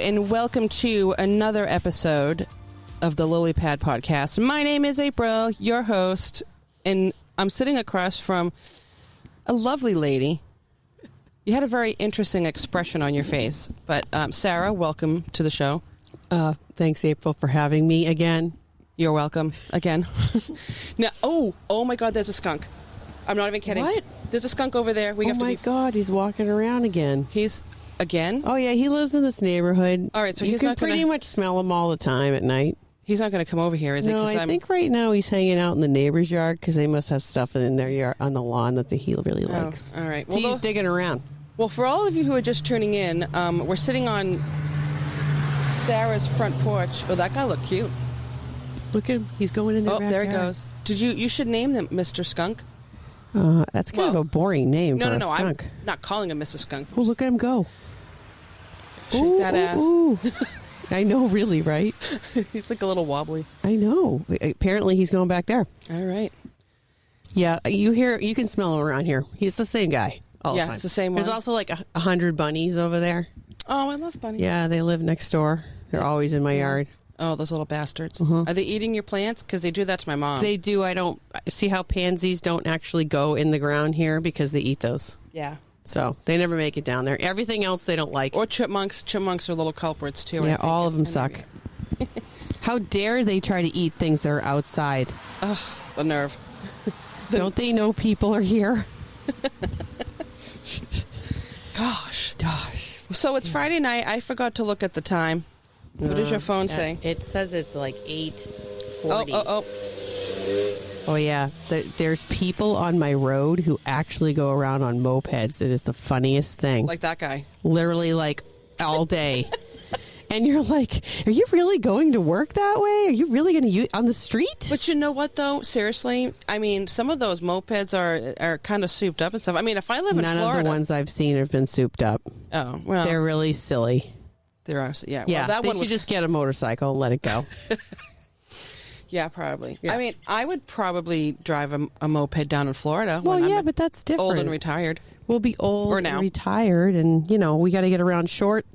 and welcome to another episode of the Lily Pad Podcast. My name is April, your host, and I'm sitting across from a lovely lady. You had a very interesting expression on your face, but Sarah, welcome to the show. Thanks, April, for having me again. You're welcome again. Now, oh my God, there's a skunk. I'm not even kidding. What? There's a skunk over there. God, he's walking around again. He's again? Oh yeah, he lives in this neighborhood. All right, so you he's can not pretty much smell him all the time at night. He's not going to come over here, is he? No, I think right now he's hanging out in the neighbor's yard because they must have stuff in their yard on the lawn that he really likes. All right. Well, he's digging around. Well, for all of you who are just tuning in, we're sitting on Sarah's front porch. Oh, that guy looked cute. Look at him. He's going in there. Oh, there he goes. You should name him Mr. Skunk. That's kind of a boring name for a skunk. I'm not calling him Mr. Skunk. Oh, look at him go. Shake that ass. Ooh. I know, really, right? He's like a little wobbly. I know. Apparently, he's going back there. All right. Yeah, you can smell him around here. He's the same guy all the time. It's the same one. There's also like 100 bunnies over there. Oh, I love bunnies. Yeah, they live next door. They're always in my yard. Oh, those little bastards. Uh-huh. Are they eating your plants? Because they do that to my mom. They do. I don't see how pansies don't actually go in the ground here because they eat those. Yeah. So they never make it down there. Everything else they don't like. Or chipmunks. Chipmunks are little culprits, too. Yeah, all of them suck. How dare they try to eat things that are outside? Ugh, the nerve. Don't they know people are here? Gosh. So it's Friday night. I forgot to look at the time. What does your phone say? It says it's like 8:40. Oh, yeah. There's people on my road who actually go around on mopeds. It is the funniest thing. Like that guy. Literally, like, all day. And you're like, are you really going to work that way? Are you really going to use on the street? But you know what, though? Seriously, I mean, some of those mopeds are kind of souped up and stuff. I mean, if I live in Florida... None of the ones I've seen have been souped up. Oh, well... They're really silly. There are, yeah. Yeah, well, that they one should just get a motorcycle and let it go. Yeah, probably. Yeah. I mean, I would probably drive a moped down in Florida. Well, when yeah, I'm but that's different. Old and retired. We'll be old or now. And retired, and, we got to get around short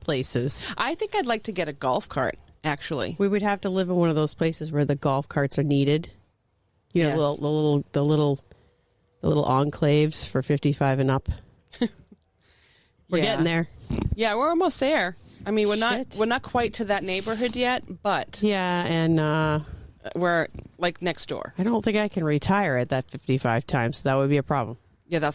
places. I think I'd like to get a golf cart, actually. We would have to live in one of those places where the golf carts are needed. Yes. The little enclaves for 55 and up. We're getting there. Yeah, we're almost there. I mean, we're not quite to that neighborhood yet, but yeah, and we're like next door. I don't think I can retire at that 55 times. So that would be a problem. Yeah,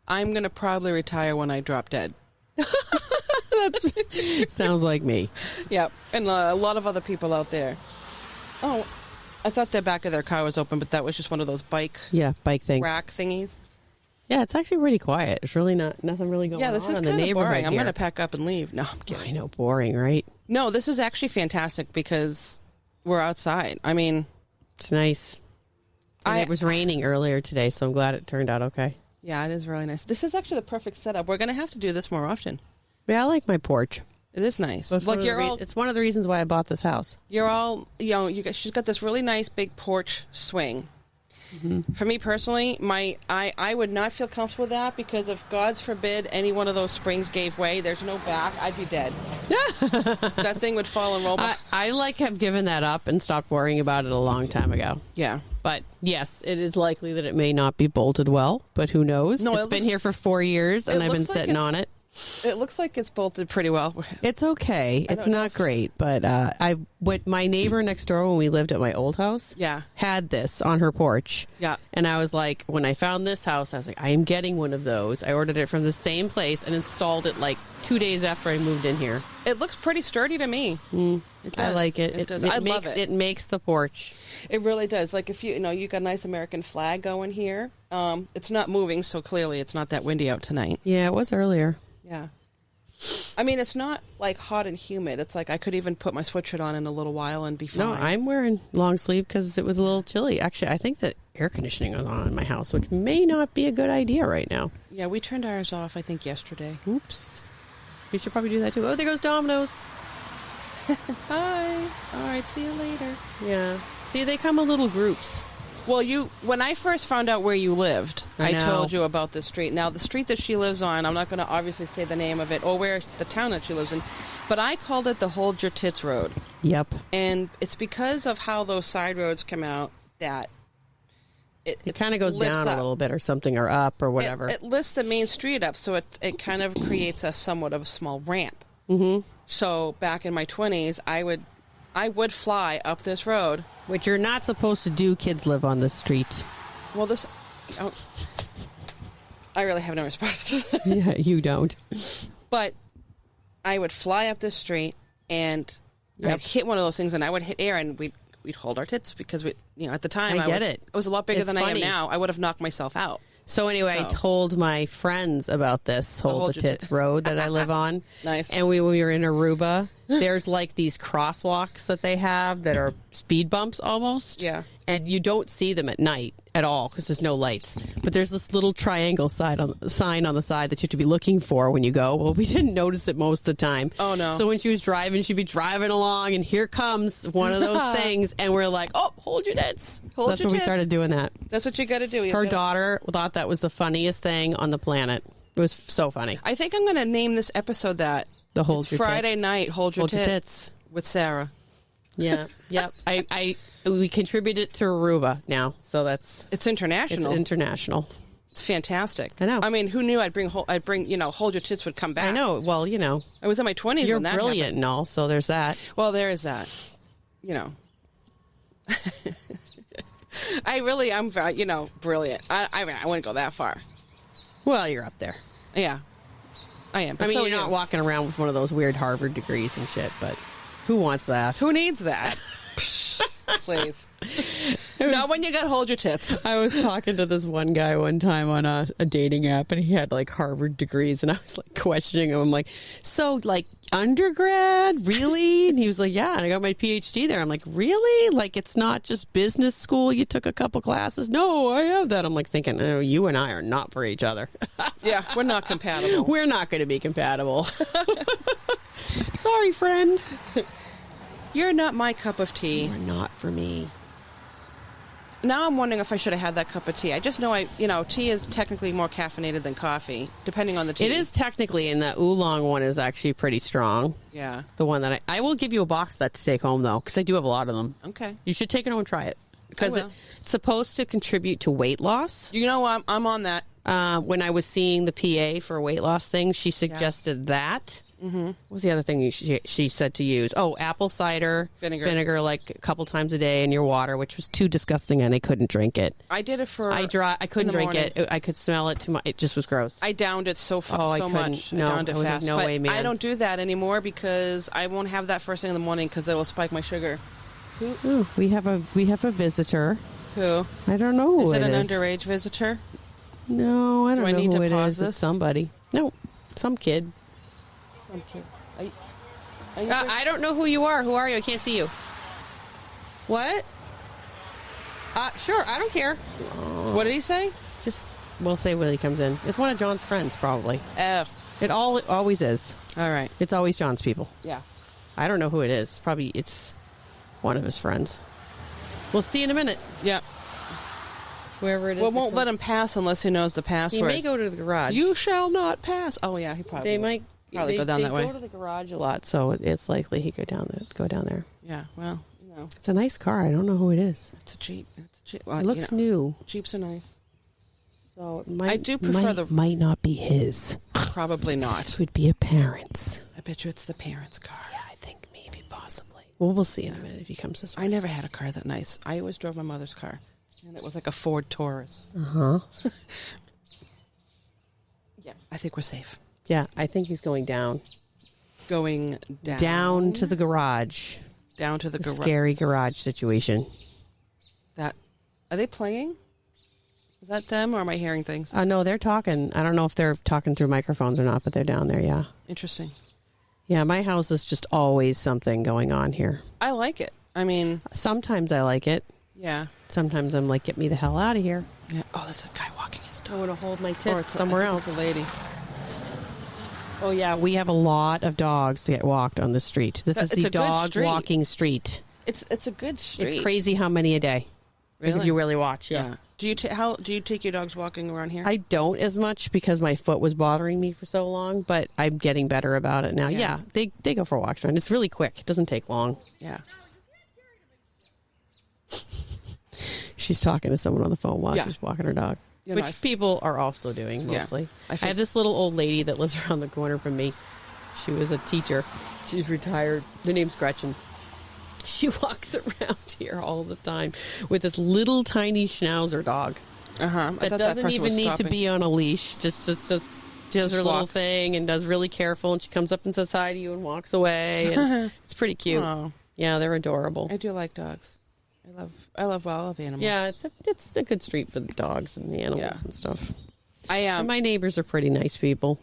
I'm going to probably retire when I drop dead. That sounds like me. Yeah, and a lot of other people out there. Oh, I thought the back of their car was open, but that was just one of those bike things. Rack thingies. Yeah, it's actually pretty quiet. It's really nothing really going on in the neighborhood. Yeah, this is kind of boring. I'm going to pack up and leave. No, I'm kidding. I know, boring, right? No, this is actually fantastic because we're outside. I mean, it's nice. And it was raining earlier today, so I'm glad it turned out okay. Yeah, it is really nice. This is actually the perfect setup. We're going to have to do this more often. Yeah, I like my porch. It is nice. It's one of the reasons why I bought this house. You're all, she's got this really nice big porch swing. Mm-hmm. For me personally, I would not feel comfortable with that because if, God forbid, any one of those springs gave way, there's no back, I'd be dead. That thing would fall and roll. I have given that up and stopped worrying about it a long time ago. Yeah. But, yes, it is likely that it may not be bolted well, but who knows? No, it's been here for 4 years, and I've been sitting on it. It looks like it's bolted pretty well. It's okay. It's not great, but my neighbor next door when we lived at my old house had this on her porch. Yeah. And I was like, when I found this house, I was like, I am getting one of those. I ordered it from the same place and installed it like 2 days after I moved in here. It looks pretty sturdy to me. I like it. It does. I love it. It makes the porch. It really does. Like if you got a nice American flag going here. It's not moving, so clearly it's not that windy out tonight. Yeah, it was earlier. Yeah. I mean, it's not like hot and humid. It's like I could even put my sweatshirt on in a little while and be fine. No, I'm wearing long sleeve because it was a little chilly. Actually, I think that air conditioning was on in my house, which may not be a good idea right now. Yeah, we turned ours off, I think, yesterday. Oops. We should probably do that too. Oh, there goes Domino's. Hi. All right, see you later. Yeah. See, they come in little groups. Well, when I first found out where you lived, I know. told you about this street. Now, the street that she lives on, I'm not going to obviously say the name of it or where the town that she lives in, but I called it the Hold Your Tits Road. Yep. And it's because of how those side roads come out that it kind of goes down a little bit or something, or up or whatever. It lifts the main street up, so it kind of creates a somewhat of a small ramp. Mm-hmm. So back in my 20s, I would fly up this road. Which you're not supposed to do. Kids live on this street. Well, I really have no response to that. Yeah, you don't. But I would fly up this street, and I'd hit one of those things, and I would hit air, and we'd hold our tits because at the time I was a lot bigger than I am now. I would have knocked myself out. So anyway, I told my friends about this Hold the Tits Road that I live on. Nice. And when we were in Aruba, there's like these crosswalks that they have that are speed bumps almost. Yeah. And you don't see them at night at all because there's no lights. But there's this little triangle sign on the side that you have to be looking for when you go. Well, we didn't notice it most of the time. Oh, no. So when she was driving, she'd be driving along, and here comes one of those things. And we're like, oh, hold your tits. That's when we started doing that. That's what you got to do. Her daughter thought that was the funniest thing on the planet. It was so funny. I think I'm going to name this episode that. The Hold Your Friday Tits. night, Hold Your Your Tits. Tits. With Sarah. Yeah. Yep. We contributed to Aruba now, so it's international. It's international. It's fantastic. I know. I mean, who knew I'd bring Hold Your Tits would come back. I know. Well, I was in my 20s you're when that brilliant happened. and all, so there's that. Well, there is that. I really am, brilliant. I mean, I wouldn't go that far. Well, you're up there. Yeah, I am. But I mean, so you're not walking around with one of those weird Harvard degrees and shit, but who wants that? Who needs that? Please. Not when you got Hold Your Tits. I was talking to this one guy one time on a dating app, and he had like Harvard degrees, and I was like questioning him. I'm like, so like undergrad, really? And he was like, yeah, and I got my PhD there. I'm like, really? Like, it's not just business school? You took a couple classes? No, I have that. I'm like thinking, oh, you and I are not for each other. Yeah, we're not compatible. We're not going to be compatible. Sorry, friend. You're not my cup of tea. You're not for me. Now I'm wondering if I should have had that cup of tea. I just know tea is technically more caffeinated than coffee, depending on the tea. It is technically, and the oolong one is actually pretty strong. Yeah. The one that I will give you a box of that to take home, though, because I do have a lot of them. Okay. You should take it home and try it. Because it's supposed to contribute to weight loss. I'm on that. When I was seeing the PA for weight loss things, she suggested that. Mm-hmm. What was the other thing she said to use? Oh, apple cider vinegar like a couple times a day in your water, which was too disgusting, and I couldn't drink it. I did it for I couldn't drink it. I could smell it too much. It just was gross. I downed it so much. No, I downed it fast. Like, no way, man. I don't do that anymore because I won't have that first thing in the morning because it will spike my sugar. Ooh, we have a visitor. Who? I don't know who is it. Is an underage visitor? No, I don't know. Do I need who to it pause is. this? It's somebody. No, some kid. Some kid. I don't know who you are. Who are you? I can't see you. What? Sure. I don't care. What did he say? Just we'll say when he comes in. It's one of John's friends, probably. Oh. It always is. All right. It's always John's people. Yeah. I don't know who it is. Probably it's one of his friends. We'll see in a minute. Yeah. Whoever it is. Well, won't let him pass unless he knows the password. He may go to the garage. You shall not pass. Oh yeah, he probably. They might probably go down that way. They go to the garage a lot, so it's likely he go down there. Yeah. Well, it's a nice car. I don't know who it is. It's a Jeep. Well, it looks new. Jeeps are nice. So it might, I do prefer might not be his. Probably not. It would be a parent's. I bet you it's the parents' car. Yeah, I think maybe possibly. Well, we'll see in a minute if he comes this way. I never had a car that nice. I always drove my mother's car, and it was like a Ford Taurus. Yeah, I think we're safe. Yeah, I think he's going down. Going down. Down to the garage. Down to the garage. Scary garage situation. Are they playing? Is that them, or am I hearing things? No, they're talking. I don't know if they're talking through microphones or not, but they're down there, yeah. Interesting. Yeah, my house is just always something going on here. I like it. I mean... Sometimes I like it. Yeah. Sometimes I'm like, get me the hell out of here. Yeah. Oh, there's a guy walking his dog. I want to hold my tits somewhere else. It's a lady. Oh, yeah, we have a lot of dogs to get walked on the street. This is the dog walking street. It's a good street. It's crazy how many a day. Like if you really watch, yeah. Do you do you take your dogs walking around here? I don't as much because my foot was bothering me for so long, but I'm getting better about it now. Yeah, they go for walks around. It's really quick. It doesn't take long. Yeah. She's talking to someone on the phone while she's walking her dog, which people are also doing mostly. Yeah, I have this little old lady that lives around the corner from me. She was a teacher. She's retired. Her name's Gretchen. She walks around here all the time with this little tiny schnauzer dog that doesn't even need to be on a leash. Just does her little thing and does really careful. And she comes up and says hi to you and walks away. And it's pretty cute. Oh. Yeah, they're adorable. I do like dogs. I love animals. Yeah, it's a good street for the dogs and the animals and stuff. And my neighbors are pretty nice people.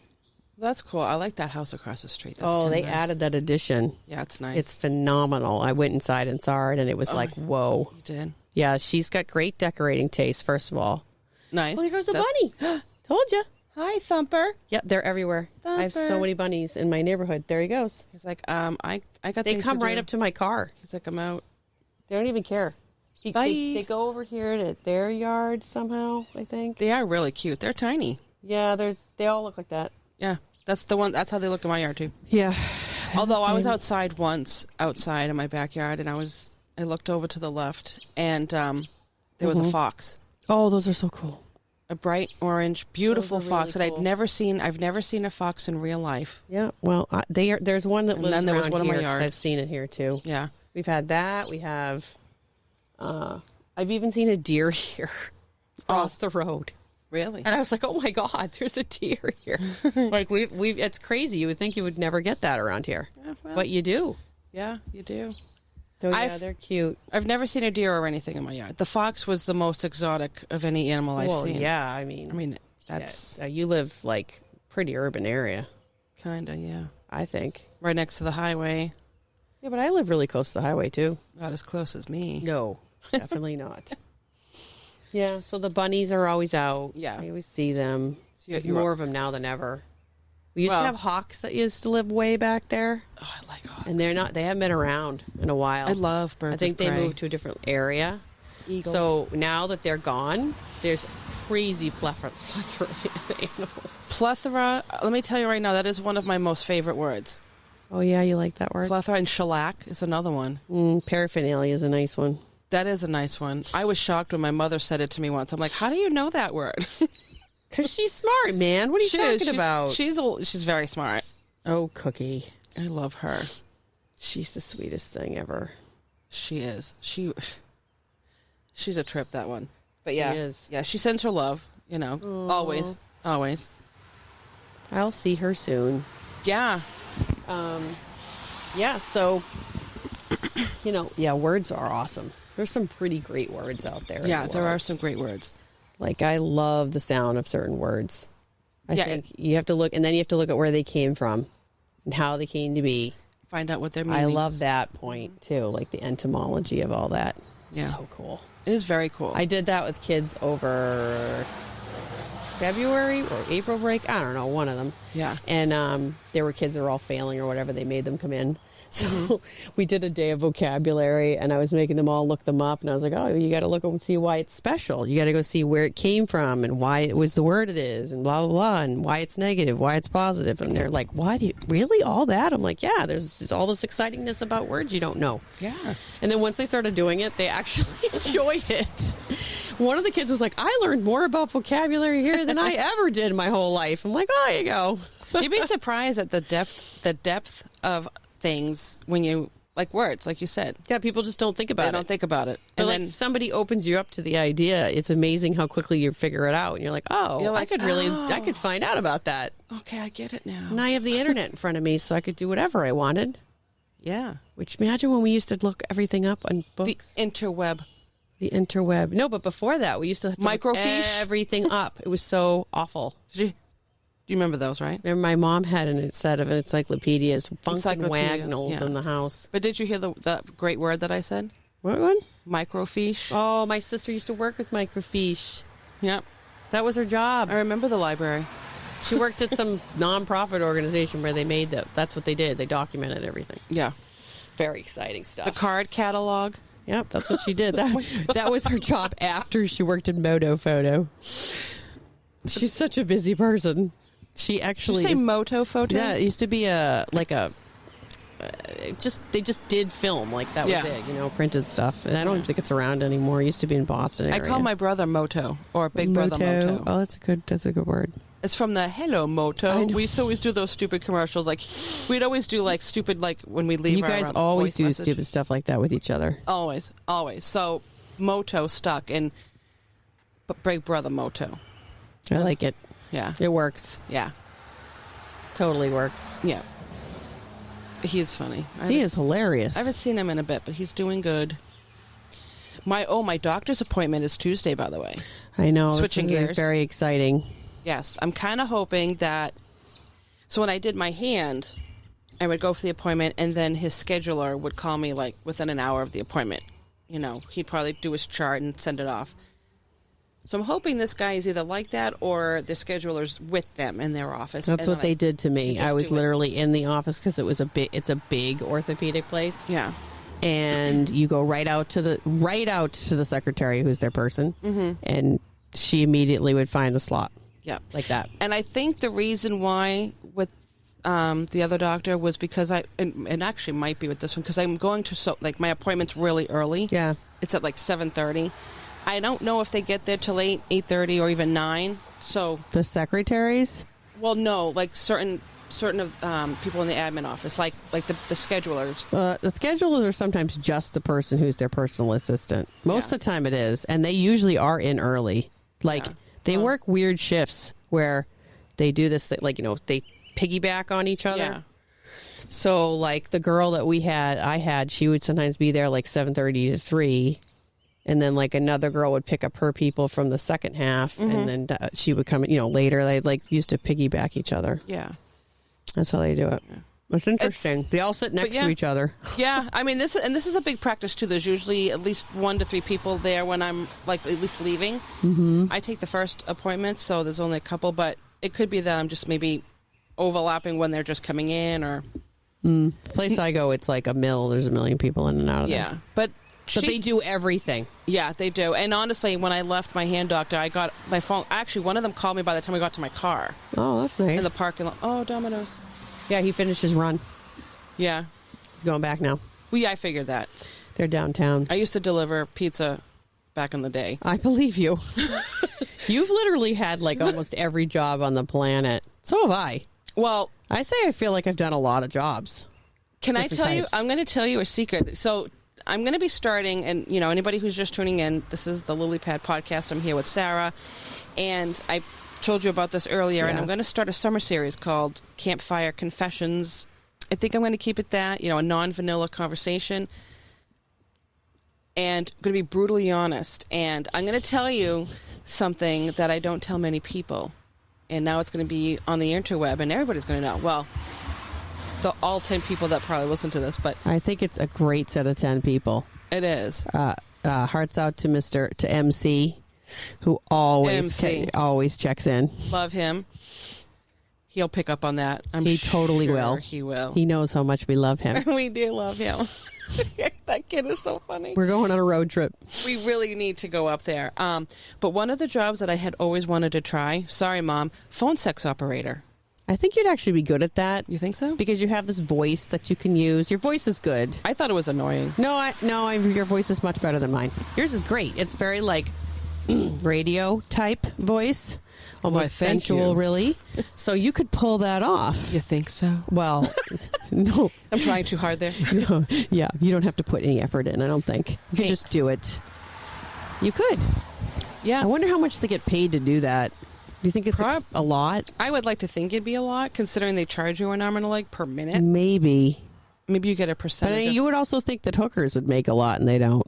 That's cool. I like that house across the street. That's they nice. Added that addition. Yeah, it's nice. It's phenomenal. I went inside and saw it, and it was like, whoa. You did? Yeah, she's got great decorating taste, first of all. Nice. Oh, here goes the bunny. Told you. Hi, Thumper. Yeah, they're everywhere. Thumper. I have so many bunnies in my neighborhood. There he goes. He's like, I got They come right up to my car. He's like, I'm out. They don't even care. Bye. They go over here to their yard somehow, I think. They are really cute. They're tiny. Yeah, they all look like that. Yeah. That's the one. That's how they look in my yard too. Yeah. Although I was outside in my backyard, and I looked over to the left, and there was a fox. Oh, those are so cool. A bright orange, beautiful fox really that I've never seen a fox in real life. Yeah. Well, there's one that lives there was around one here in my yard. I've seen it here too. Yeah. We've had that. We have. I've even seen a deer here across the road. Really? And I was like, oh my God, there's a deer here. Like we've it's crazy. You would think you would never get that around here. Yeah, well, but you do. Yeah, you do. So yeah, they're cute. I've never seen a deer or anything in my yard. The fox was the most exotic of any animal I've seen. Yeah, I mean that's you live like pretty urban area. Kinda, yeah. I think. Right next to the highway. Yeah, but I live really close to the highway too. Not as close as me. No, definitely not. Yeah, so the bunnies are always out. Yeah. I always see them. There's more of them now than ever. We used to have hawks that used to live way back there. Oh, I like hawks. And they haven't been around in a while. I love birds of prey. I think they moved to a different area. Eagles. So now that they're gone, there's crazy plethora of animals. Plethora, let me tell you right now, that is one of my most favorite words. Oh, yeah, you like that word? Plethora, and shellac is another one. Paraphernalia is a nice one. That is a nice one. I was shocked when my mother said it to me once. I'm like, how do you know that word? Because she's smart, man. What are you talking about? She's very smart. Oh, Cookie. I love her. She's the sweetest thing ever. She is. She's a trip, that one. But yeah. She is. Yeah, she sends her love, Aww. Always. Always. I'll see her soon. Yeah. Yeah, so... words are awesome. There's some pretty great words out there. Yeah, there are some great words. Like, I love the sound of certain words. I think you have to look, and then you have to look at where they came from and how they came to be. Find out what their meaning I love that point, too, like the etymology of all that. Yeah. So cool. It is very cool. I did that with kids over February or April break. I don't know, one of them. Yeah. And there were kids that were all failing or whatever. They made them come in. So we did a day of vocabulary, and I was making them all look them up, and I was like, oh, you got to look and see why it's special. You got to go see where it came from and why it was the word it is and blah, blah, blah, and why it's negative, why it's positive. And they're like, what? Really? All that? I'm like, yeah, there's all this excitingness about words you don't know. Yeah. And then once they started doing it, they actually enjoyed it. One of the kids was like, I learned more about vocabulary here than I ever did in my whole life. I'm like, oh, there you go. You'd be surprised at the depth of things when you like words, like you said. Yeah, people just don't think about it. They don't think about it. And then if somebody opens you up to the idea, it's amazing how quickly you figure it out. And you're like, I could find out about that. Okay, I get it now. And I have the internet in front of me, so I could do whatever I wanted. Yeah. Which, imagine when we used to look everything up on books. The interweb. The interweb. No, but before that, we used to have to microfiche? look everything up. It was so awful. Do you remember those, right? Remember my mom had a set of encyclopedias, Funk and Wagnalls in the house. But did you hear the great word that I said? What one? Microfiche. Oh, my sister used to work with microfiche. Yep. That was her job. I remember the library. She worked at some nonprofit organization where they made that. That's what they did. They documented everything. Yeah. Very exciting stuff. The card catalog. Yep, that's what she did. That was her job after she worked in Moto Photo. She's such a busy person. She actually Did you say Moto Photo? Yeah, it used to be they just did film, like that was it, printed stuff. And I don't think it's around anymore. It used to be in Boston area. I call my brother Moto, or Big Brother Moto. Oh, that's a good word. It's from the Hello Moto. We used to always do those stupid commercials. Like, we'd always do like stupid, like when we leave. You guys always do stupid stuff like that with each other. Always. So Moto stuck in Big Brother Moto. I like it. Yeah. It works. Yeah. Totally works. Yeah. He is funny. He is hilarious. I haven't seen him in a bit, but he's doing good. My doctor's appointment is Tuesday, by the way. I know. Switching this is gears. Very exciting. Yes. I'm kind of hoping that... So when I did my hand, I would go for the appointment, and then his scheduler would call me, like, within an hour of the appointment. He'd probably do his chart and send it off. So I'm hoping this guy is either like that or the scheduler's with them in their office. That's what they did to me. I was literally in the office because it's a big orthopedic place. Yeah. And you go right out to the secretary, who's their person, and she immediately would find a slot. Yeah. Like that. And I think the reason why with the other doctor was because and actually might be with this one, because I'm going to, my appointment's really early. Yeah. It's at like 7:30. I don't know if they get there till 8:30 or even 9. So the secretaries? Well, no, like certain of people in the admin office, like the schedulers. The schedulers are sometimes just the person who's their personal assistant. Most of the time it is, and they usually are in early. They work weird shifts where they do this, they piggyback on each other. Yeah. So, like the girl that I had, she would sometimes be there like 7:30 to 3. And then, like, another girl would pick up her people from the second half, and then she would come, later. They, used to piggyback each other. Yeah. That's how they do it. Yeah. It's interesting. They all sit next to each other. Yeah. I mean, this is a big practice, too. There's usually at least 1 to 3 people there when I'm, at least leaving. Mm-hmm. I take the first appointment, so there's only a couple, but it could be that I'm just maybe overlapping when they're just coming in, or... The place I go, it's like a mill. There's a million people in and out of there. Yeah. But they do everything. Yeah, they do. And honestly, when I left my hand doctor, I got my phone. Actually, one of them called me by the time I got to my car. Oh, that's nice. In the parking lot. Oh, Domino's. Yeah, he finished his run. Yeah. He's going back now. Well, yeah, I figured that. They're downtown. I used to deliver pizza back in the day. I believe you. You've literally had, almost every job on the planet. So have I. Well, I feel like I've done a lot of jobs. Can I tell you? I'm going to tell you a secret. So... I'm going to be starting, and, anybody who's just tuning in, this is the Lily Pad podcast. I'm here with Sarah, and I told you about this earlier, and I'm going to start a summer series called Campfire Confessions. I think I'm going to keep it that, a non-vanilla conversation, and I'm going to be brutally honest, and I'm going to tell you something that I don't tell many people, and now it's going to be on the interweb, and everybody's going to know. Well... all 10 people that probably listen to this, but I think it's a great set of 10 people. It is. Hearts out to MC, who always checks in. Love him. He'll pick up on that. He totally will. He will. He knows how much we love him. We do love him. That kid is so funny. We're going on a road trip. We really need to go up there. But one of the jobs that I had always wanted to try, sorry, Mom, phone sex operator. I think you'd actually be good at that. You think so? Because you have this voice that you can use. Your voice is good. I thought it was annoying. No, your voice is much better than mine. Yours is great. It's very radio type voice, almost sensual, really. So you could pull that off. You think so? Well, no. I'm trying too hard there. No, yeah, you don't have to put any effort in. I don't think you can just do it. You could. Yeah. I wonder how much they get paid to do that. Do you think it's a lot? I would like to think it'd be a lot, considering they charge you an arm and a leg per minute. Maybe you get a percentage. But you would also think that hookers would make a lot, and they don't.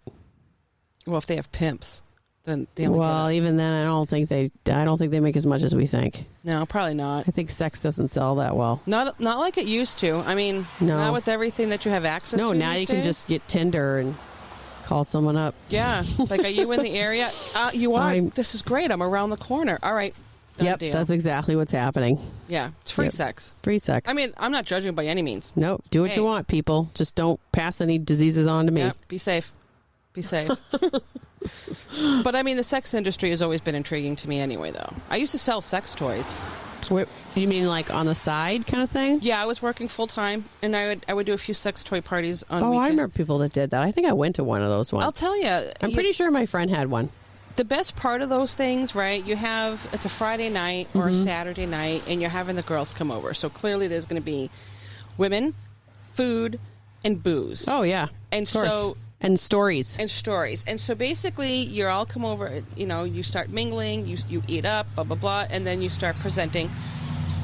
Well, if they have pimps, then they only Well, even then, I don't think they make as much as we think. No, probably not. I think sex doesn't sell that well. Not like it used to. I mean, not with everything that you have access to. No, now you can just get Tinder and call someone up. Yeah. Are you in the area? You are. This is great. I'm around the corner. All right. Yep, that's exactly what's happening. Yeah, it's free sex. Free sex. I mean, I'm not judging by any means. Nope. Do what you want, people. Just don't pass any diseases on to me. Yep, be safe. Be safe. But I mean, the sex industry has always been intriguing to me anyway, though. I used to sell sex toys. What, you mean like on the side kind of thing? Yeah, I was working full time, and I would do a few sex toy parties on Oh, weekend. I remember people that did that. I think I went to one of those ones. I'll tell you. I'm pretty sure my friend had one. The best part of those things, right? It's a Friday night or a Saturday night, and you're having the girls come over. So clearly there's going to be women, food, and booze. Oh, yeah. And of course. so... And stories. And stories. And so basically, you're all come over, you start mingling, you eat up, blah, blah, blah, and then you start presenting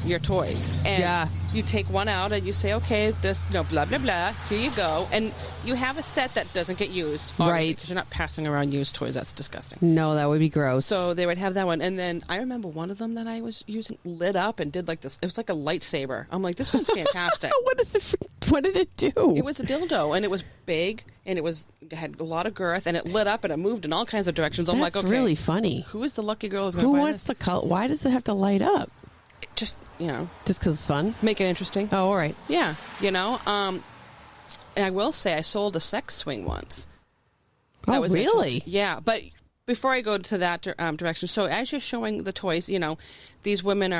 your toys. And you take one out and you say, okay, blah, blah, blah, here you go. And you have a set that doesn't get used, obviously, right? Because you're not passing around used toys. That's disgusting. No, that would be gross. So they would have that one. And then I remember one of them that I was using lit up and did like this. It was like a lightsaber. I'm like, this one's fantastic. What did it do? It was a dildo, and it was big, and it had a lot of girth, and it lit up, and it moved in all kinds of directions. I'm That's like, okay, really funny. who is the lucky girl who's going to Who buy wants this? the color? Why does it have to light up? Just, Just because it's fun? make it interesting. Oh, all right. Yeah, and I will say I sold a sex swing once. Oh, really? Interesting. Yeah, but before I go to that direction, so as you're showing the toys, these women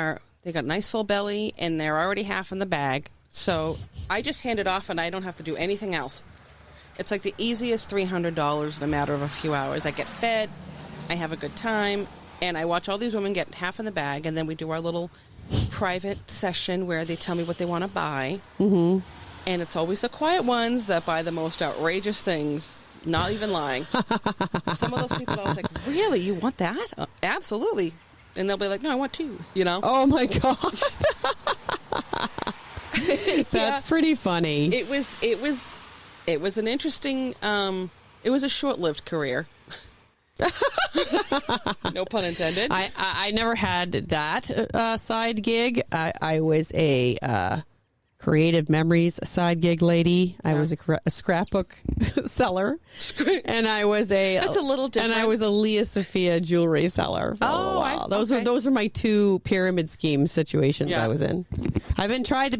they got a nice full belly, and they're already half in the bag. So I just hand it off, and I don't have to do anything else. It's like the easiest $300 in a matter of a few hours. I get fed, I have a good time, and I watch all these women get half in the bag, and then we do our little private session where they tell me what they want to buy. Mm-hmm. And it's always the quiet ones that buy the most outrageous things, not even lying. Some of those people, I was like, really? You want that? Absolutely. And they'll be like, no, I want two, Oh, my gosh. That's pretty funny. It was an interesting, it was a short-lived career. No pun intended. I never had that side gig. I was a creative memories side gig lady. I was a scrapbook seller, and I was That's a little different. And I was a Leah Sophia jewelry seller for a while. Those are my two pyramid scheme situations I was in. I've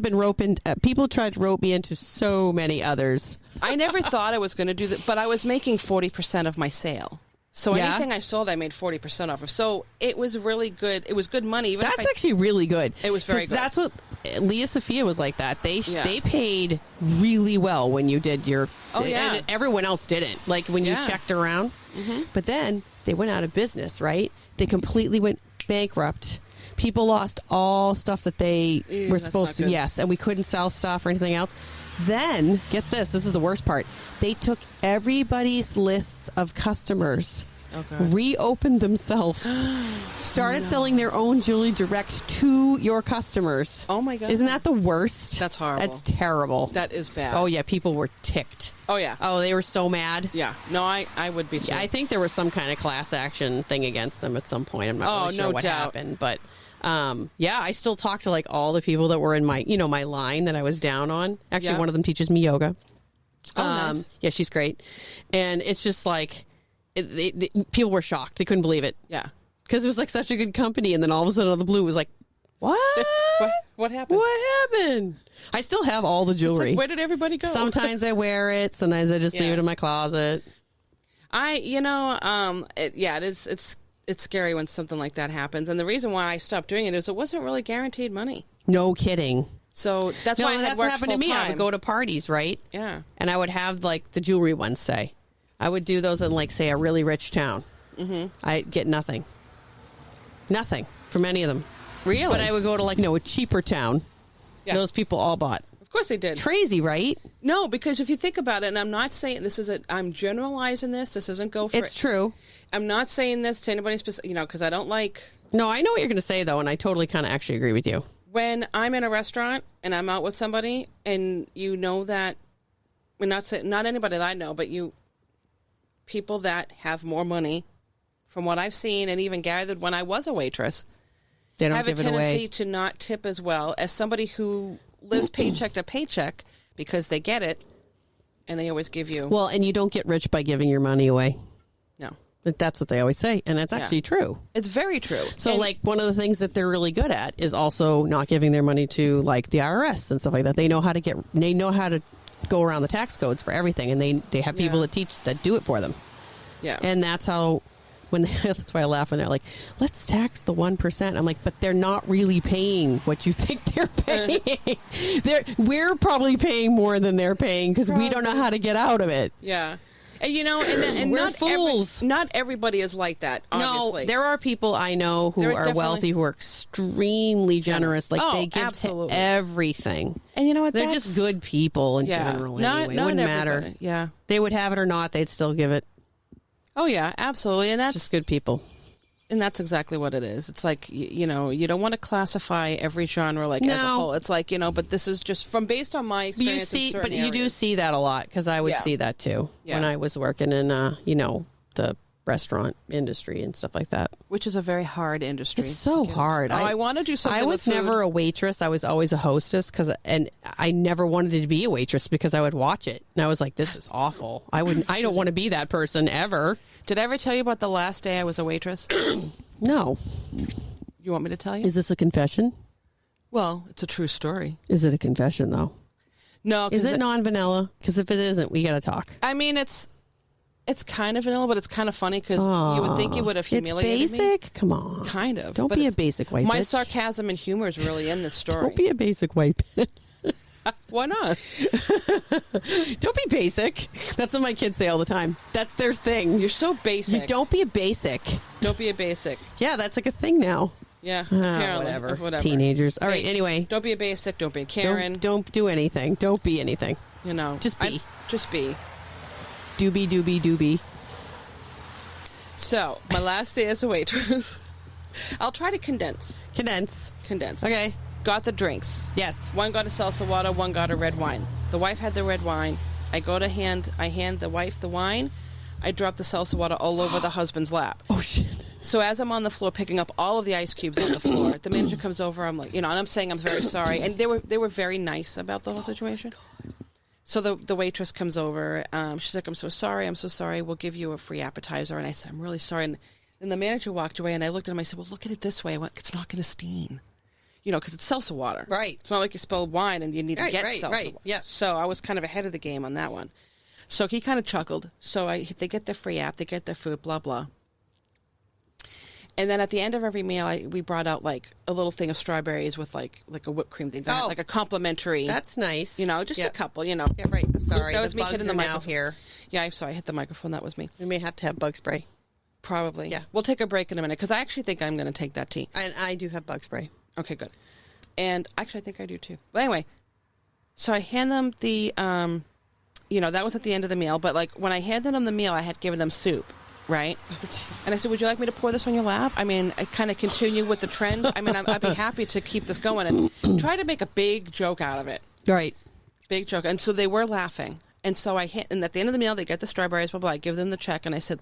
been roped in. People tried to rope me into so many others. I never thought I was going to do that, but I was making 40% of my sale. So anything I sold, I made 40% off of. So it was really good. It was good money. That's actually really good. It was very good. That's what Leah Sophia was like that. They paid really well when you did your... Oh, yeah. And everyone else didn't. Like when you checked around. Mm-hmm. But then they went out of business, right? They completely went bankrupt. People lost all stuff that they were supposed to. Yes, and we couldn't sell stuff or anything else. Then, get this is the worst part. They took everybody's lists of customers, reopened themselves, started selling their own jewelry direct to your customers. Oh, my God. Isn't that the worst? That's horrible. That's terrible. That is bad. Oh, yeah. People were ticked. Oh, yeah. Oh, they were so mad. Yeah. No, I would be too. I think there was some kind of class action thing against them at some point. I'm not really sure what happened, but... I still talk to like all the people that were in my, my line that I was down on. Actually, one of them teaches me yoga. Oh, nice. Yeah, she's great. And it's just like, people were shocked. They couldn't believe it. Yeah. Because it was like such a good company. And then all of a sudden, out of the blue, it was like, what? What happened? What happened? I still have all the jewelry. It's like, where did everybody go? Sometimes I wear it. Sometimes I just leave it in my closet. It's scary when something like that happens. And the reason why I stopped doing it is it wasn't really guaranteed money. No kidding. So that's why that's what happened to me. I would go to parties, right? Yeah. And I would have like the jewelry ones say. I would do those in like, say, a really rich town. Mm-hmm. I get nothing. Nothing from any of them. Really? But I would go to like, a cheaper town. Yeah. Those people all bought. Of course they did. Crazy, right? No, because if you think about it, and I'm not saying I'm generalizing this. This isn't go for It's true. I'm not saying this to anybody specific, because I don't like. No, I know what you're going to say though, and I totally kind of actually agree with you. When I'm in a restaurant and I'm out with somebody, and that, not anybody that I know, but people that have more money, from what I've seen and even gathered when I was a waitress, they don't have give a tendency it away. to not tip as well as somebody who lives paycheck to paycheck because they get it, and they always give you. Well, and you don't get rich by giving your money away. No. That's what they always say, and that's actually true. It's very true. So, one of the things that they're really good at is also not giving their money to, like, the IRS and stuff like that. They know how to go around the tax codes for everything, and they have people that do it for them. Yeah. And that's how that's why I laugh when they're like, let's tax the 1%. I'm like, but they're not really paying what you think they're paying. We're probably paying more than they're paying because we don't know how to get out of it. Yeah. And, and we're not fools. Not everybody is like that, obviously. No, there are people I know who are wealthy, who are extremely generous. Like, they give to everything. And you know what? They're just good people in general anyway. It wouldn't matter. Yeah. They would have it or not. They'd still give it. Oh, yeah, absolutely. And that's just good people. And that's exactly what it is. It's like, you don't want to classify every genre as a whole. It's like, but this is just based on my experience. But you do see that a lot, because I would see that too when I was working in, the restaurant industry and stuff like that. Which is a very hard industry. It's so hard. I want to do something. I was never a waitress. I was always a hostess, and I never wanted to be a waitress because I would watch it and I was like, this is awful. I don't want to be that person ever. Did I ever tell you about the last day I was a waitress? No. You want me to tell you? Is this a confession? Well, it's a true story. Is it a confession though? No. Is it non-vanilla? Because if it isn't, we got to talk. I mean, it's kind of vanilla, but it's kind of funny because you would think you would have humiliated it's basic? Me. Come on. Kind of. Don't be a basic white bitch. My sarcasm and humor is really in this story. Don't be a basic white bitch. Why not? Don't be basic. That's what my kids say all the time. That's their thing. You're so basic. Don't be a basic. Don't be a basic. Yeah, that's like a thing now. Yeah, apparently. Whatever. Teenagers. All right, anyway. Don't be a basic. Don't be a Karen. Don't do anything. Don't be anything. Just be. Just be. Doobie. So, my last day as a waitress. I'll try to condense. Condense. Okay. Got the drinks. Yes. One got a salsa water, one got a red wine. The wife had the red wine. I hand the wife the wine. I drop the salsa water all over the husband's lap. Oh, shit. So as I'm on the floor picking up all of the ice cubes on the floor, the manager comes over. I'm like, and I'm saying I'm very sorry. And they were very nice about the whole situation. So the waitress comes over. She's like, I'm so sorry. We'll give you a free appetizer. And I said, I'm really sorry. And then the manager walked away, and I looked at him. I said, well, look at it this way. I went, it's not going to steam. Because it's salsa water. Right. It's not like you spill wine and you need to get salsa water. Yeah. So I was kind of ahead of the game on that one. So he kind of chuckled. So they get their free app, they get their food, blah, blah. And then at the end of every meal, we brought out like a little thing of strawberries with like a whipped cream thing. Like a complimentary. That's nice. Just a couple, Yeah, right. I'm sorry. That was me hitting the microphone here. Yeah, I'm sorry. I hit the microphone. That was me. We may have to have bug spray. Probably. Yeah. We'll take a break in a minute because I actually think I'm going to take that tea. And I do have bug spray. Okay, good. And actually, I think I do too. But anyway, so I hand them the, that was at the end of the meal. But like when I handed them the meal, I had given them soup, right? Oh, and I said, would you like me to pour this on your lap? I mean, I kind of continue with the trend. I mean, I'd be happy to keep this going and try to make a big joke out of it. Right. Big joke. And so they were laughing. And so and at the end of the meal, they get the strawberries, blah, blah. I give them the check. And I said,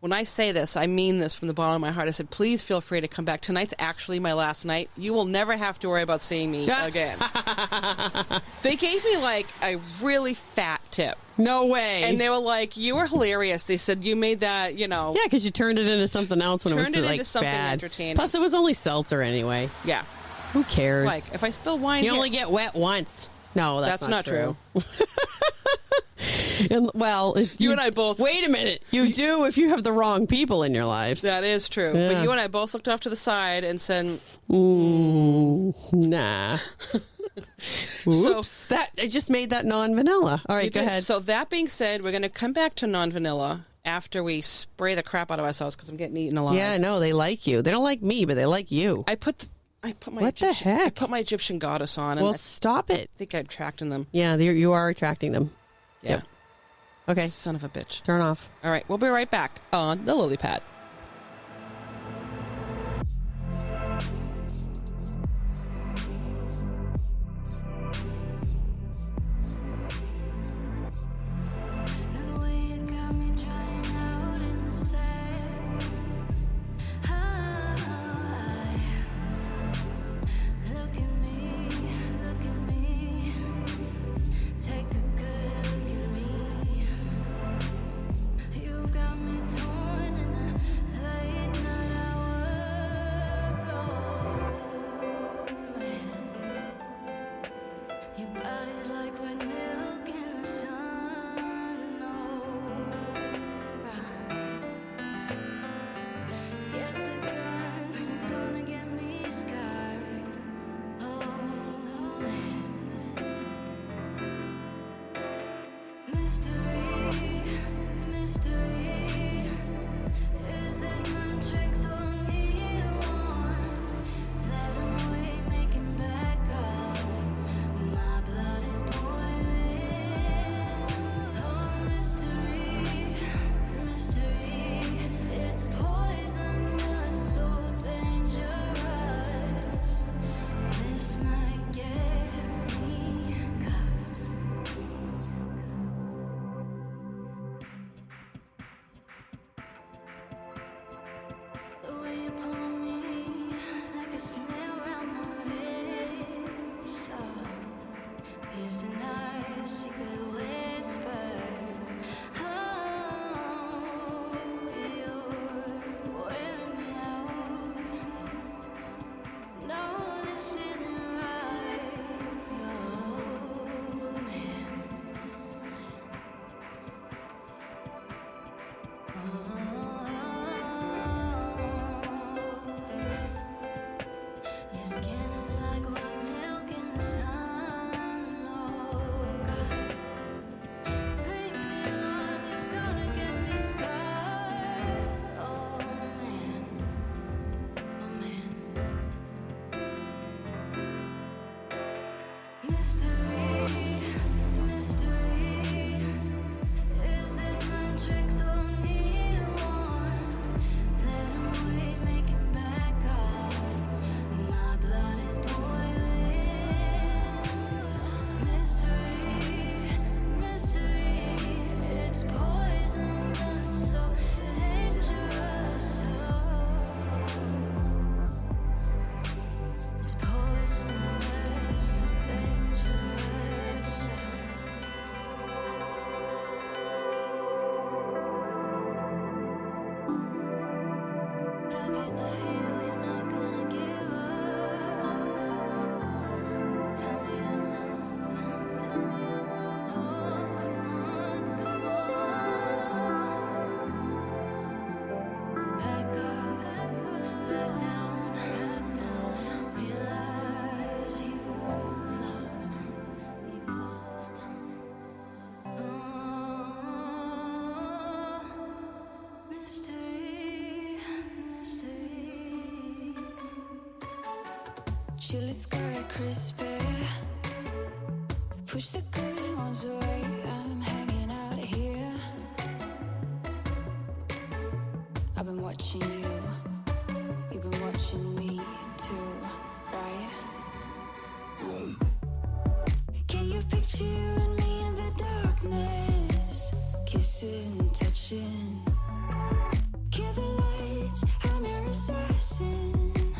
when I say this, I mean this from the bottom of my heart. I said, please feel free to come back. Tonight's actually my last night. You will never have to worry about seeing me again. They gave me like a really fat tip. No way. And they were like, you were hilarious. They said, you made that, Yeah, because you turned it into something else when it was like into something bad. Entertaining. Plus, it was only seltzer anyway. Yeah. Who cares? Like, if I spill wine, you only get wet once. No, that's not true. And, you and I both. Wait a minute. You do if you have the wrong people in your lives. That is true. Yeah. But you and I both looked off to the side and said, nah. Oops. I just made that non-vanilla. All right, go ahead. So that being said, we're going to come back to non-vanilla after we spray the crap out of ourselves because I'm getting eaten alive. Yeah, no, they like you. They don't like me, but they like you. I put my the heck? I put my Egyptian goddess on. And stop it. I think I'm attracting them. Yeah, you are attracting them. Yeah. Yep. Okay. Son of a bitch. Turn off. All right. We'll be right back on the Lily Pad. Your body's like when Here's a nice secret whisper. Oh, you're wearing me out. No, this isn't right. Oh, man. Your skin is like white milk in the sun. Oh God, bring me on, you're gonna get me scarred. Oh man, oh man. Mystery, mystery. Is it my tricks or neon? Let him wait, make him back off. My blood is boiling. Mystery, mystery. It's poisonous, so dangerous. It's poisonous, so dangerous. But I get the feel you're not gonna give up. Tell me I'm wrong. Tell me I'm wrong. Oh, come on, come on. Back up, back down, back down. Realize you've lost, you've lost. Oh, mystery, mystery. Chilly sky, crispy. Push the good ones away. I'm hanging out here. I've been watching you. You've been watching me too, right? Can you picture you and me in the darkness? Kissing, touching. Kill the lights, I'm your assassin.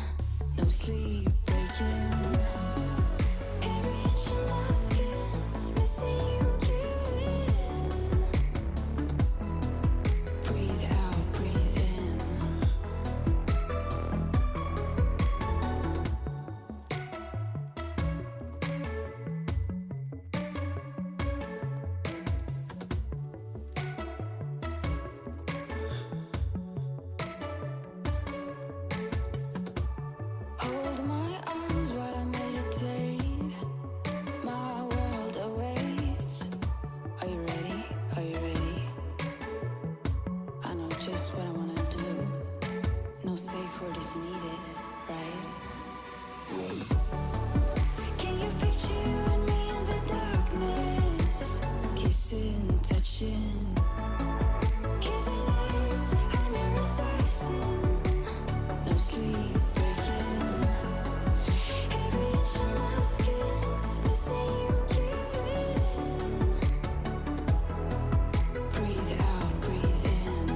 No sleep breaking. Every inch of my skin's missing you giving. Breathe out, breathe in. Hold my arms while I meditate. My world awaits. Are you ready? Are you ready? I know just what I wanna do. No safe word is needed, right? Can you picture you and me in the darkness? Kissing, touching. Kill the lights, I'm your assassin. No sleep breaking. Every inch of my skin's missing you giving. Breathe out, breathe in.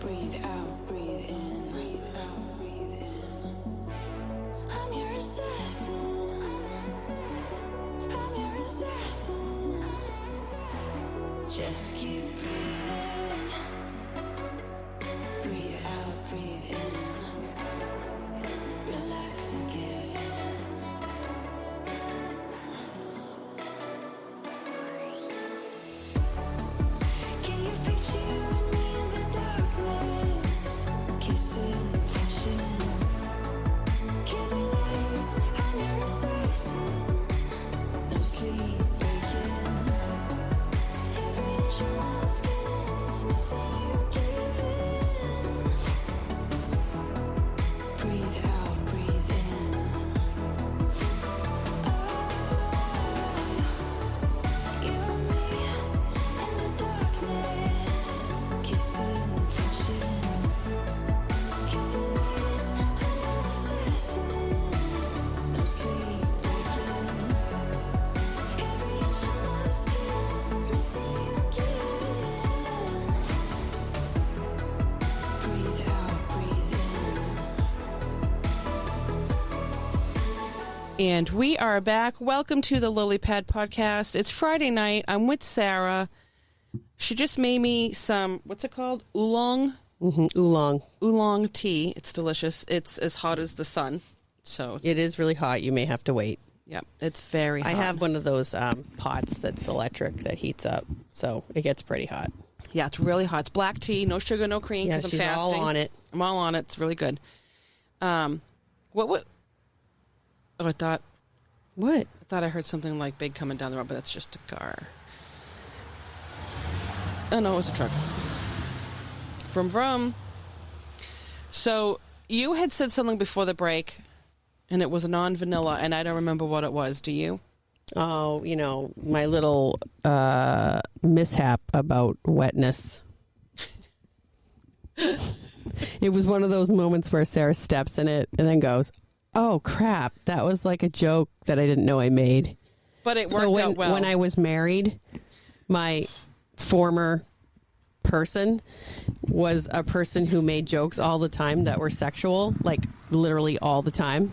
Breathe out, breathe in. Breathe out, breathe in. I'm your assassin. I'm your assassin. Just keep breathing. Breathe out, breathe in. Relax and give in. Can you picture you and me in the darkness? Kissing, touching. Kill the lights, I'm your assassin. No sleep breaking. Every inch of my skin's missing you giving. Breathe out, breathe in. Oh, you and me in the darkness. Kissing, touching. Kill the lights, And we are back. Welcome to the Lily Pad podcast. It's Friday night. I'm with Sarah. She just made me some, what's it called? Oolong? Oolong tea. It's delicious. It's as hot as the sun. So It is really hot. You may have to wait. Yep, it's very hot. I have one of those pots that's electric that heats up, so it gets pretty hot. Yeah, it's really hot. It's black tea, no sugar, no cream, Yeah, because I'm she's fasting. all on it. I'm all on it. It's really good. What? Oh, I thought I heard something like big coming down the road, but that's just a car. Oh, no, it was a truck. Vroom, vroom. So you had said something before the break, and it was non-vanilla, and I don't remember what it was. Do you? Oh, my little mishap about wetness. It was one of those moments where Sarah steps in it and then goes, oh, crap. That was like a joke that I didn't know I made. But it worked out well. When I was married, my former person was a person who made jokes all the time that were sexual, like literally all the time.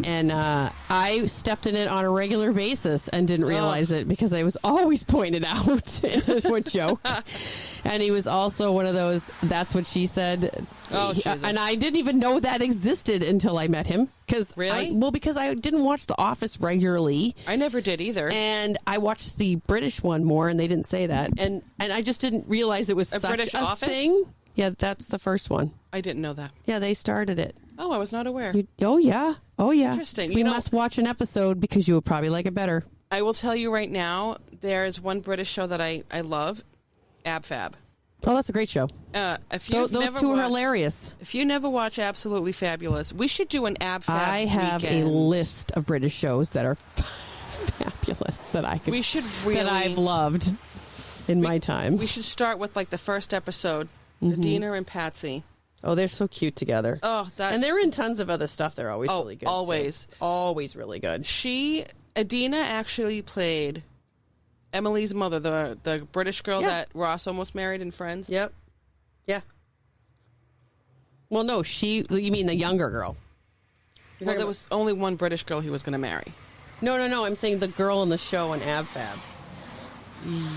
And I stepped in it on a regular basis and didn't realize it because I was always pointed out as a joke. And he was also one of those, that's what she said. Oh, Jesus. And I didn't even know that existed until I met him. Really? Because I didn't watch The Office regularly. I never did either. And I watched the British one more, and they didn't say that. And I just didn't realize it was such British a Office thing. Yeah, that's the first one. I didn't know that. Yeah, they started it. Oh, I was not aware. Oh, yeah. Interesting. We must watch an episode because you would probably like it better. I will tell you right now, there's one British show that I love, Ab Fab. Oh, that's a great show. If you've Those never two are watched- hilarious. If you never watch Absolutely Fabulous, we should do an Ab Fab I have weekend. a list of British shows that are fabulous that I could. We should really. that I've loved in my time. We should start with like the first episode, Adina and Patsy. Oh, they're so cute together. Oh, that And they're in tons of other stuff. They're always really good. always. Too. Always really good. Adina actually played Emily's mother, the British girl that Ross almost married in Friends. Yep. Yeah. Well, no, you mean the younger girl. Well, there was only one British girl he was going to marry. No. I'm saying the girl in the show on Ab Fab.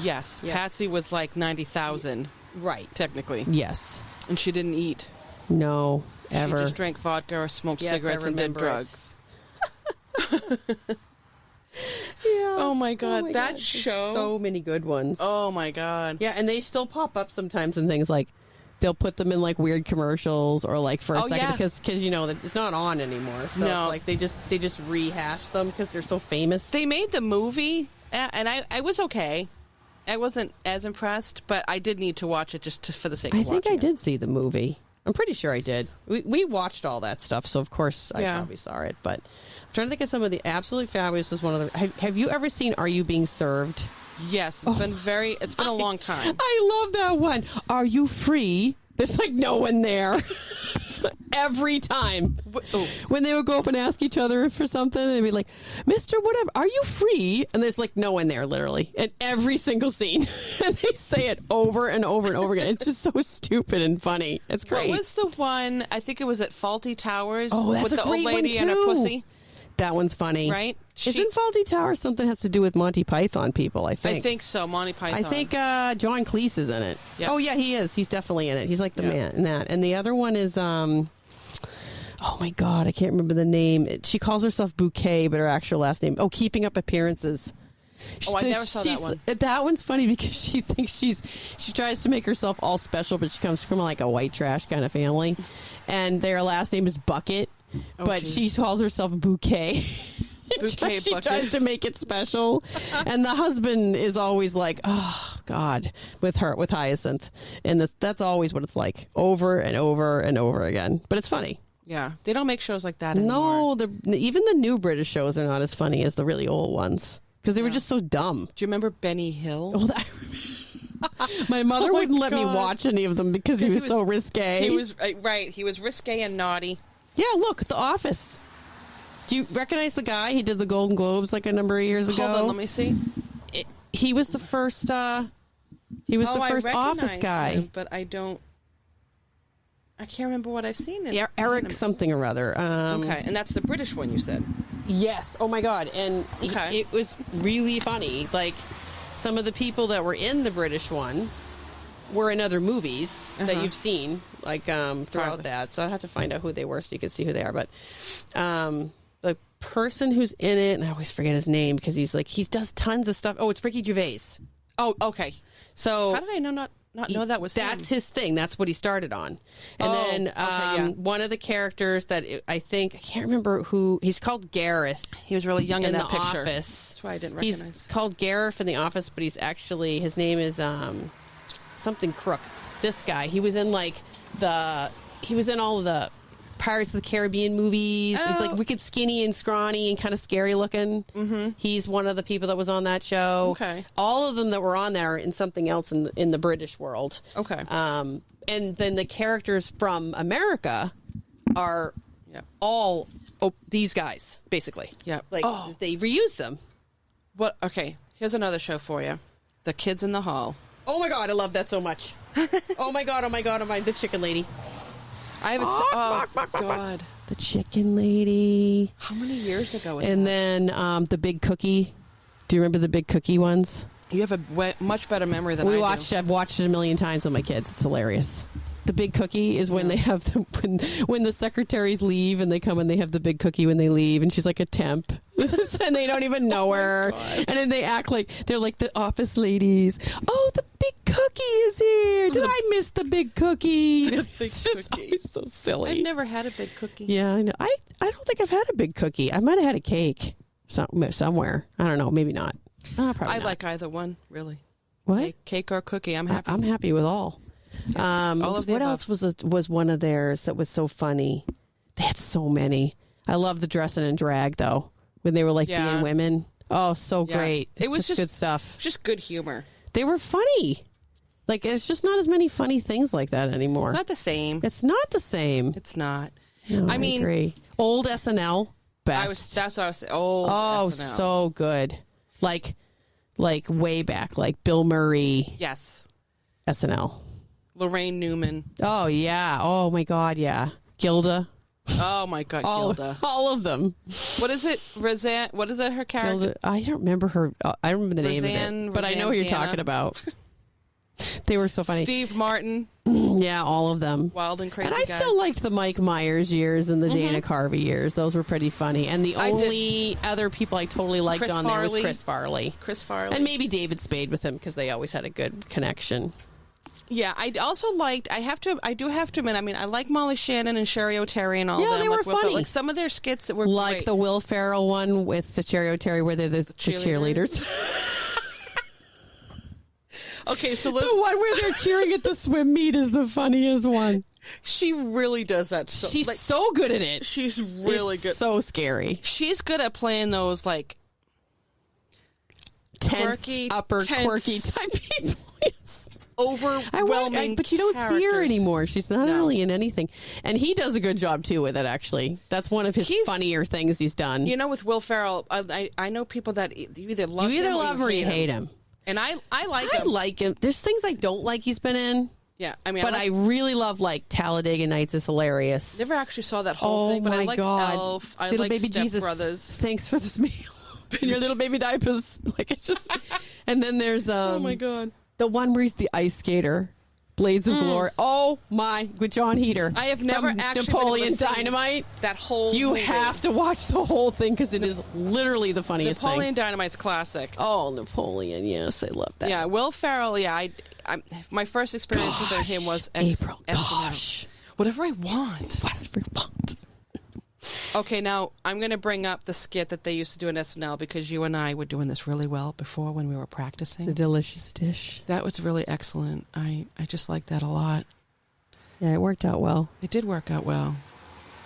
Yes. Yeah. Patsy was like 90,000, Right. technically. Yes. And she didn't eat. No, ever. She just drank vodka or smoked Yes, I cigarettes and did remember drugs. Yeah. Oh my God, that There's show. So many good ones. Oh my God. Yeah, and they still pop up sometimes in things like they'll put them in like weird commercials or like for a second because that it's not on anymore. So No. it's like they just rehash them because they're so famous. They made the movie, and I was okay. I wasn't as impressed, but I did need to watch it just for the sake of I watching think I it. did see the movie. I'm pretty sure I did. We watched all that stuff, so of course I probably saw it. But I'm trying to think of some of the Absolutely Fabulous was one of the. Have you ever seen Are You Being Served? Yes, it's been a long time. I love that one. Are you free? There's like no one there. Every time. When they would go up and ask each other for something, they'd be like, Mr. Whatever, are you free? And there's like no one there, literally, in every single scene. And they say it over and over and over again. It's just so stupid and funny. It's great. What was the one, I think it was at Faulty Towers that's with a the old great lady one, and her too. pussy? That one's funny. Right? Isn't Faulty Towers something has to do with Monty Python people, I think? I think so, Monty Python. I think John Cleese is in it. Yep. Oh, yeah, he is. He's definitely in it. He's like the man in that. And the other one is, oh, my God, I can't remember the name. She calls herself Bouquet, but her actual last name, Keeping Up Appearances. Oh, I never saw that one. That one's funny because she thinks she tries to make herself all special, but she comes from like a white trash kind of family. And their last name is Bucket, but she calls herself Bouquet. Bouquet she Bucket. tries to make it special. And the husband is always like, oh, God, with Hyacinth. And that's always what it's like, over and over and over again. But it's funny. Yeah, they don't make shows like that anymore. No, even the new British shows are not as funny as the really old ones. Because they were just so dumb. Do you remember Benny Hill? Oh, my mother wouldn't let me watch any of them because he was so risque. He was right. He was risque and naughty. Yeah, look, The Office. Do you recognize the guy? He did the Golden Globes like a number of years ago. Hold on, let me see. He was the first. He was the first I Office guy. him, but I can't remember what I've seen. Yeah, Eric something or other. Okay, and that's the British one you said. Yes. Oh my God. And Okay. it was really funny. Like, some of the people that were in the British one were in other movies that you've seen, like, throughout Probably. that. So I'd have to find out who they were so you could see who they are. But the person who's in it, and I always forget his name because he does tons of stuff. Oh, it's Ricky Gervais. Oh, okay. So How did I not know that was that's him? his thing. That's what he started on. And then okay, yeah. one of the characters that I can't remember who, he's called Gareth. He was really young in that the picture. Office. That's why I didn't He's recognize. called Gareth in the Office, but he's actually, his name is something Crook. This guy, he was in all of the Pirates of the Caribbean movies. He's like wicked skinny and scrawny and kind of scary looking. Mm-hmm. He's one of the people that was on that show. Okay. All of them that were on there are in something else in the British world. Okay. And then the characters from America are all these guys, basically. Yeah. Like, they reuse them. What? Okay. Here's another show for you. The Kids in the Hall. Oh my God, I love that so much. Oh my God, the chicken lady. I haven't. Oh God. The chicken lady. How many years ago was And that? then the big cookie. Do you remember the big cookie ones? You have a much better memory than I do. I've watched it a million times with my kids. It's hilarious. The big cookie is when they have when the secretaries leave and they come and they have the big cookie when they leave, and she's like a temp and they don't even know her, and then they act like they're like the office ladies. Oh, the big cookie is here. Did I miss the big cookie? The big It's just cookie. always so silly. I've never had a big cookie. Yeah, I know. I don't think I've had a big cookie. I might have had a cake somewhere. I don't know. Maybe not. Probably I not. like either one, really. What? Cake or cookie. I'm happy. I'm happy with all. all of the what above. else was one of theirs that was so funny? They had so many. I love the dressing and drag though, when they were like Yeah. being women. Oh, so Yeah. great! It was just good stuff. Just good humor. They were funny. Like, it's just not as many funny things like that anymore. It's not the same. It's not the same. It's not. No, I mean, agree. Old SNL, best. That's what I was saying. Old Oh, SNL. so good. Like way back, like Bill Murray Yes. SNL. Lorraine Newman. Oh yeah. Oh my God. Yeah. Gilda. Oh my God, Gilda. All of them. What is it? Roseanne? What is that? Her character? Gilda. I don't remember her. I don't remember the name of Roseanne- it, but I know who you're Roseanne talking about. They were so funny. Steve Martin. Yeah, all of them. Wild and crazy And I guys. still liked the Mike Myers years and the Dana Carvey years. Those were pretty funny. And the I did- only other people I totally liked Chris on there was Farley. Chris Farley. Chris Farley. And maybe David Spade with him because they always had a good connection. Yeah, I also liked. I do have to admit. I mean, I like Molly Shannon and Sherry O'Terry and all Yeah, them. they were like, funny. Like some of their skits that were Like great. the Will Ferrell one with the Cherry O'Terry where they're the cheerleaders. Okay, so The one where they're cheering at the swim meet is the funniest one. she really does that. So, She's like, so good at it. she's really It's good. So scary. She's good at playing those like Tense, quirky quirky type people. Yes. overwhelming. But you don't see her characters. anymore. She's not No. really in anything. And he does a good job too with it, actually. That's one of his funnier things he's done. You know, with Will Ferrell, I know people that you either love You either him love him or you hate him. And I like I him. like him. There's things I don't like he's been in. Yeah, I mean, But I really love, like, Talladega Nights is hilarious. never actually saw that whole Oh thing. But my I like God. Elf. I Little like baby Step Jesus. Brothers. Thanks for this meal. In your little baby diapers. Like, it's just. And then there's Oh my God. the one where he's the ice skater. Blades of Glory. Oh my, with John Heater. I have never From actually been Napoleon able to see Dynamite. That whole You movie. have to watch the whole thing because it is literally the funniest Napoleon thing. Dynamite's classic. Oh, Napoleon. Yes, I love that. Yeah, Will Ferrell. Yeah, I my first experience with him was April. SNL. Gosh. Whatever I want. Whatever you want. Okay, now I'm going to bring up the skit that they used to do in SNL because you and I were doing this really well before when we were practicing. The delicious dish. That was really excellent. I just liked that a lot. Yeah, it worked out well. It did work out well.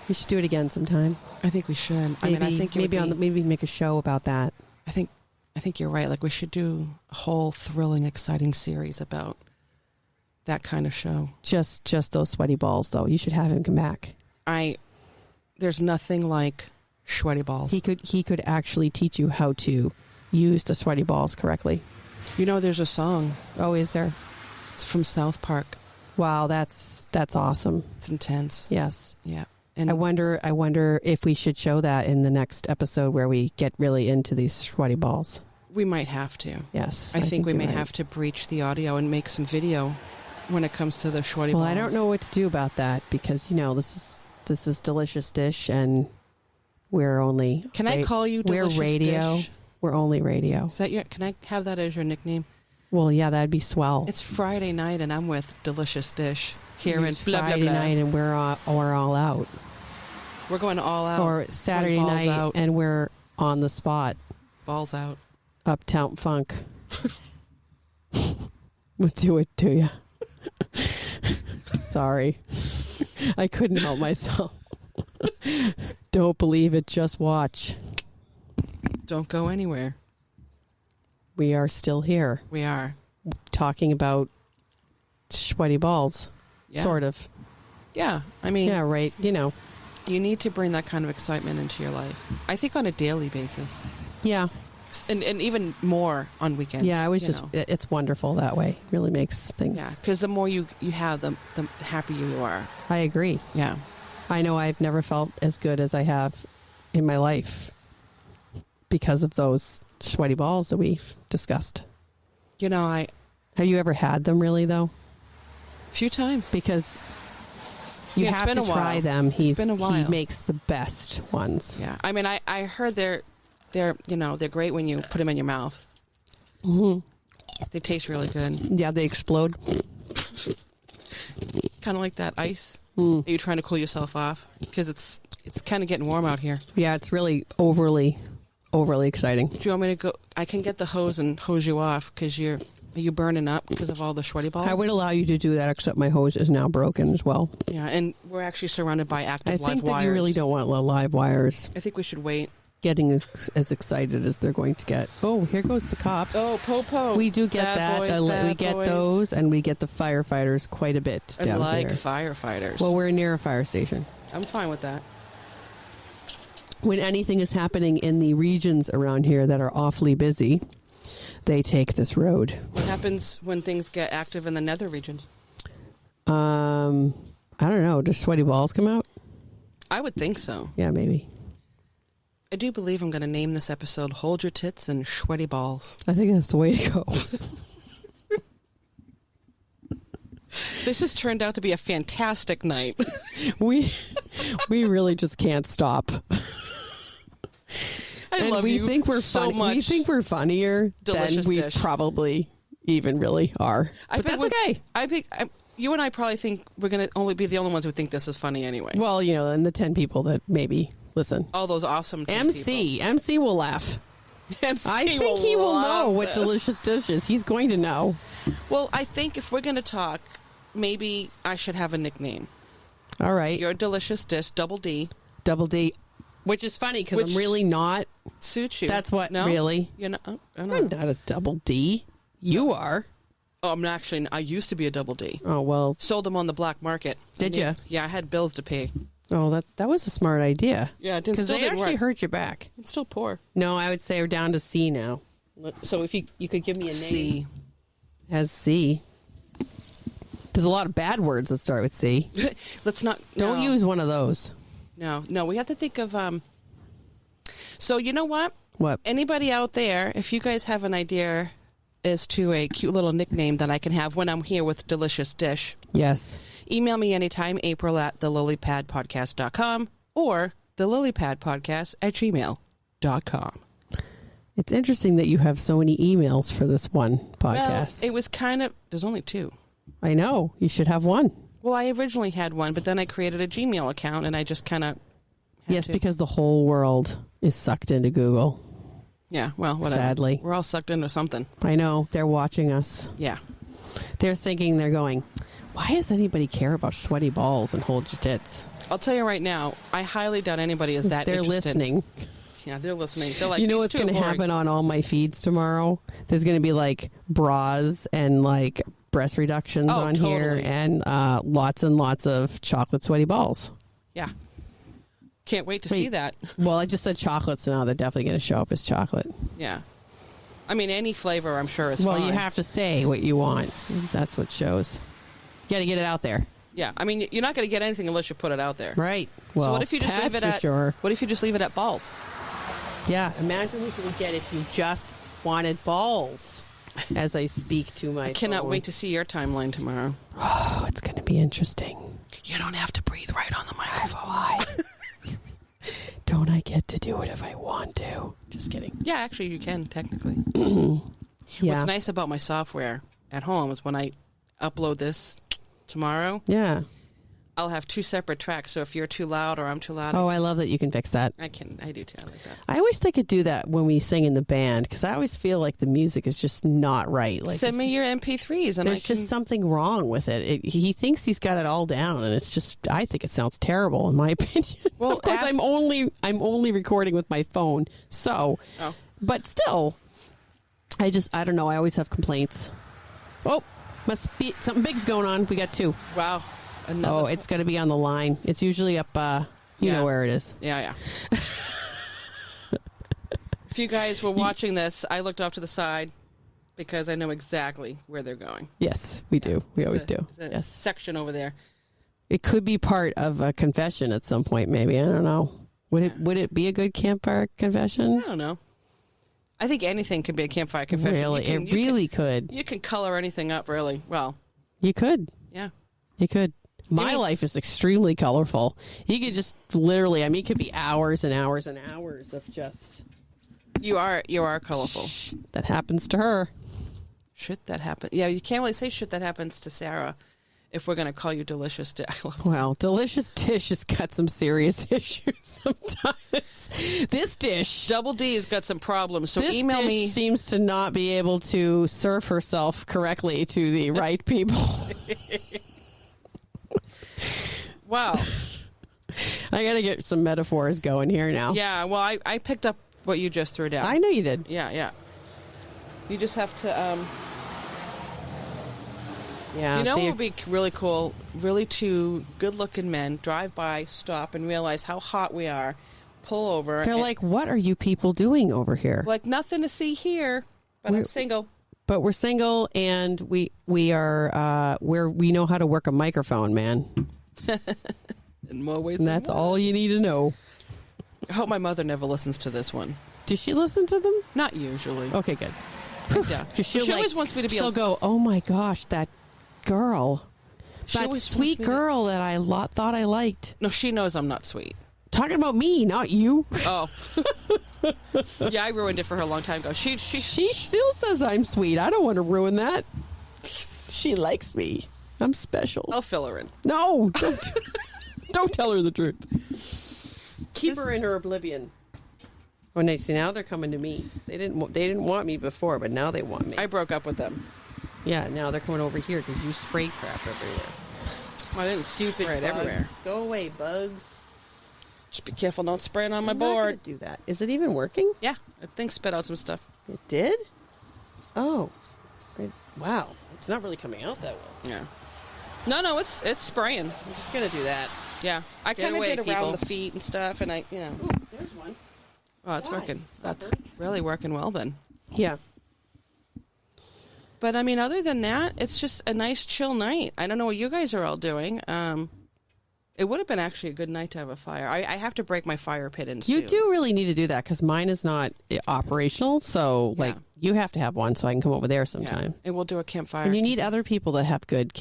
We should do it again sometime. I think we should. I mean, I think it would maybe be- maybe make a show about that. I think you're right. Like we should do a whole thrilling, exciting series about that kind of show. Just those sweaty balls, though. You should have him come back. There's nothing like sweaty balls. He could actually teach you how to use the sweaty balls correctly. You know, there's a song. Oh, is there? It's from South Park. Wow, that's awesome. It's intense. Yes. Yeah. And I wonder if we should show that in the next episode where we get really into these sweaty balls. we might have to. Yes. I think we you're may right. have to breach the audio and make some video when it comes to the shorty Well, balls. I don't know what to do about that because, this is Delicious Dish and we're only... Can I call you Delicious We're radio. Dish? We're only radio. Is that can I have that as your nickname? Well, yeah, that'd be swell. It's Friday night and I'm with Delicious Dish here in It's blah, blah, Friday blah. night and we're all out. We're going all out. Or Saturday Balls night out. and we're on the spot. Balls out. Uptown Funk. We'll do it to you. Sorry. I couldn't help myself. Don't believe it, just watch. Don't go anywhere. We are still here We are. talking about sweaty balls. Yeah. Sort of. Yeah. I mean, Yeah, right. you need to bring that kind of excitement into your life. I think on a daily basis. Yeah. And even more on weekends. Yeah, you know. it's wonderful that way. It really makes things. Yeah, because the more you have, the happier you are. I agree. Yeah. I know I've never felt as good as I have in my life because of those sweaty balls that we've discussed. I Have you ever had them really though? a few times. Because you Yeah, it's have been to a while. try them. He been a while. makes the best ones. Yeah. I mean, I heard they're great when you put them in your mouth. Mm-hmm. They taste really good. Yeah, they explode. Kind of like that ice. Mm. Are you trying to cool yourself off? Because it's kind of getting warm out here. Yeah, it's really overly exciting. Do you want me to go? I can get the hose and hose you off because are you burning up because of all the sweaty balls? I would allow you to do that, except my hose is now broken as well. Yeah, and we're actually surrounded by active I live think wires. that you really don't want live wires I think we should wait. getting as excited as they're going to get. Oh, here goes the cops. Oh, po-po. We do get Bad that. boys, we bad get boys. those, and we get the firefighters quite a bit I down like here. firefighters. Well, we're near a fire station. I'm fine with that. When anything is happening in the regions around here that are awfully busy, they take this road. What happens when things get active in the nether regions? I don't know. Does sweaty balls come out? I would think so. Yeah, maybe. I do believe I'm going to name this episode Hold Your Tits and Sweaty Balls. I think that's the way to go. This has turned out to be a fantastic night. we really just can't stop. I And love we you think we're so funny. much. We think we're funnier Delicious than we dish. probably even really are. But that's okay. I think you and I probably think we're going to only be the only ones who think this is funny anyway. Well, and the 10 people that maybe listen. All those awesome MC will laugh. people. MC I think he will know love what this. Delicious Dish is. He's going to know. Well, I think if we're going to talk, maybe I should have a nickname. All right. Your Delicious Dish, Double D, Double D. Which is funny because Which- I'm really not. suits you. That's what, no? really? I don't I'm know. not a Double D. You are. Oh, I'm actually. I used to be a Double D. Oh, well. Sold them on the black market. Did ya? Yeah, I had bills to pay. Oh, that was a smart idea. Yeah, it Because still they didn't actually work. hurt your back. I'm still poor. No, I would say we're down to C now. So if you could give me a name. C. Has C. There's a lot of bad words that start with C. Let's not. Don't no. use one of those. No. We have to think of. So you know what? What? Anybody out there, if you guys have an idea as to a cute little nickname that I can have when I'm here with Delicious Dish, Yes. email me anytime, april@thelilypadpodcast.com or thelilypadpodcast@gmail.com. It's interesting that you have so many emails for this one podcast. Well, it was kind of, there's only two. I know. You should have one. Well, I originally had one, but then I created a Gmail account and I just kind of. Yes, because the whole world is sucked into Google. Yeah, well, whatever. Sadly. We're all sucked into something. I know. They're watching us. Yeah. They're thinking, they're going, why does anybody care about sweaty balls and hold your tits? I'll tell you right now, I highly doubt anybody is that They're interested. listening. Yeah, they're listening. They're like, You know "These what's two are going to boring." happen on all my feeds tomorrow? There's going to be like bras and like breast reductions Oh, on here totally. and lots and lots of chocolate sweaty balls. Yeah. Can't wait to Wait. see that. Well, I just said chocolate, so now they're definitely going to show up as chocolate. Yeah. I mean, any flavor, I'm sure, is Well, fine. you have to say what you want. So that's what shows. You got to get it out there. Yeah, I mean, you're not going to get anything unless you put it out there. Right. Well, So what if you just leave it that's at? for sure. What if you just leave it at balls? Yeah. Imagine what you would get if you just wanted balls. As I speak to my I cannot phone. wait to see your timeline tomorrow. Oh, it's going to be interesting. You don't have to breathe right on the microphone. Why? Don't I get to do it if I want to? Just kidding. Yeah, actually, you can technically. Yeah. What's nice about my software at home is when I upload this tomorrow, Yeah. I'll have 2 separate tracks. So if you're too loud or I'm too loud, Oh, I love that you can fix that. I do too. I like that. I wish they could do that when we sing in the band because I always feel like the music is just not right. Like Send me your MP3s, and there's just something wrong with it. He thinks he's got it all down, and it's just I think it sounds terrible in my opinion. Well, of course, I'm only recording with my phone, so. Oh. But still, I don't know. I always have complaints. Oh, must be something big's going on. We got 2. Wow. Another Oh, it's going to be on the line. It's usually up. You know where it is. Yeah. If you guys were watching this, I looked off to the side because I know exactly where they're going. Yes, we do. We always do. There's a Yes. section over there. It could be part of a confession at some point, maybe. I don't know. Would it be a good campfire confession? I don't know. I think anything can be a campfire confession. Really, You it really could. You can color anything up, really. Well, You could. yeah. You could. My mean- life is extremely colorful. You could just literally, I mean, it could be hours and hours and hours of just. You are colorful. That happens to her. Shit that happens. Yeah, you can't really say shit that happens to Sarah if we're going to call you Delicious. Well, Delicious Dish has got some serious issues sometimes. This dish. Double D's got some problems, so This email dish me. seems to not be able to serve herself correctly to the right people. Wow. I got to get some metaphors going here now. Yeah, well, I picked up what you just threw down. I know you did. Yeah. You just have to, Yeah. you know what would be really cool? Really 2 good-looking men drive by, stop, and realize how hot we are, pull over. They're and- like, what are you people doing over here? like, nothing to see here, but I'm single. But we're single and we are we know how to work a microphone, man. In more ways And than that's one. all you need to know. I hope my mother never listens to this one. Does she listen to them? Not usually. Okay, good. Yeah. Because She always wants me to be She'll a- go, oh my gosh, that girl, She that always sweet wants me to- girl that I thought I liked. No, she knows I'm not sweet. Talking about me, not you. Oh. Yeah, I ruined it for her a long time ago. She She still says I'm sweet. I don't want to ruin that. She likes me. I'm special. I'll fill her in. No, don't tell her the truth. Keep her in her oblivion. Oh, nice. See, now they're coming to me. They didn't want me before, but now they want me. I broke up with them. Yeah, now they're coming over here because you spray crap everywhere. I didn't spray it everywhere. Go away, bugs. Just be careful, don't spray it on my I'm not board. gonna do that. Is it even working? Yeah, I think spit out some stuff. It did. Oh, wow. It's not really coming out that well. Yeah. No, it's spraying. I'm just gonna do that. Yeah, I Get kind of away, did around people. the feet and stuff, and Ooh, there's one. oh, it's Nice, working. That's sucker. really working well then. Yeah. But I mean, other than that, it's just a nice chill night. I don't know what you guys are all doing. It would have been actually a good night to have a fire. I have to break my fire pit in You soon. do really need to do that because mine is not operational. So, like, Yeah. you have to have one so I can come over there Yeah, sometime. and we'll do a campfire. And you need other people that have good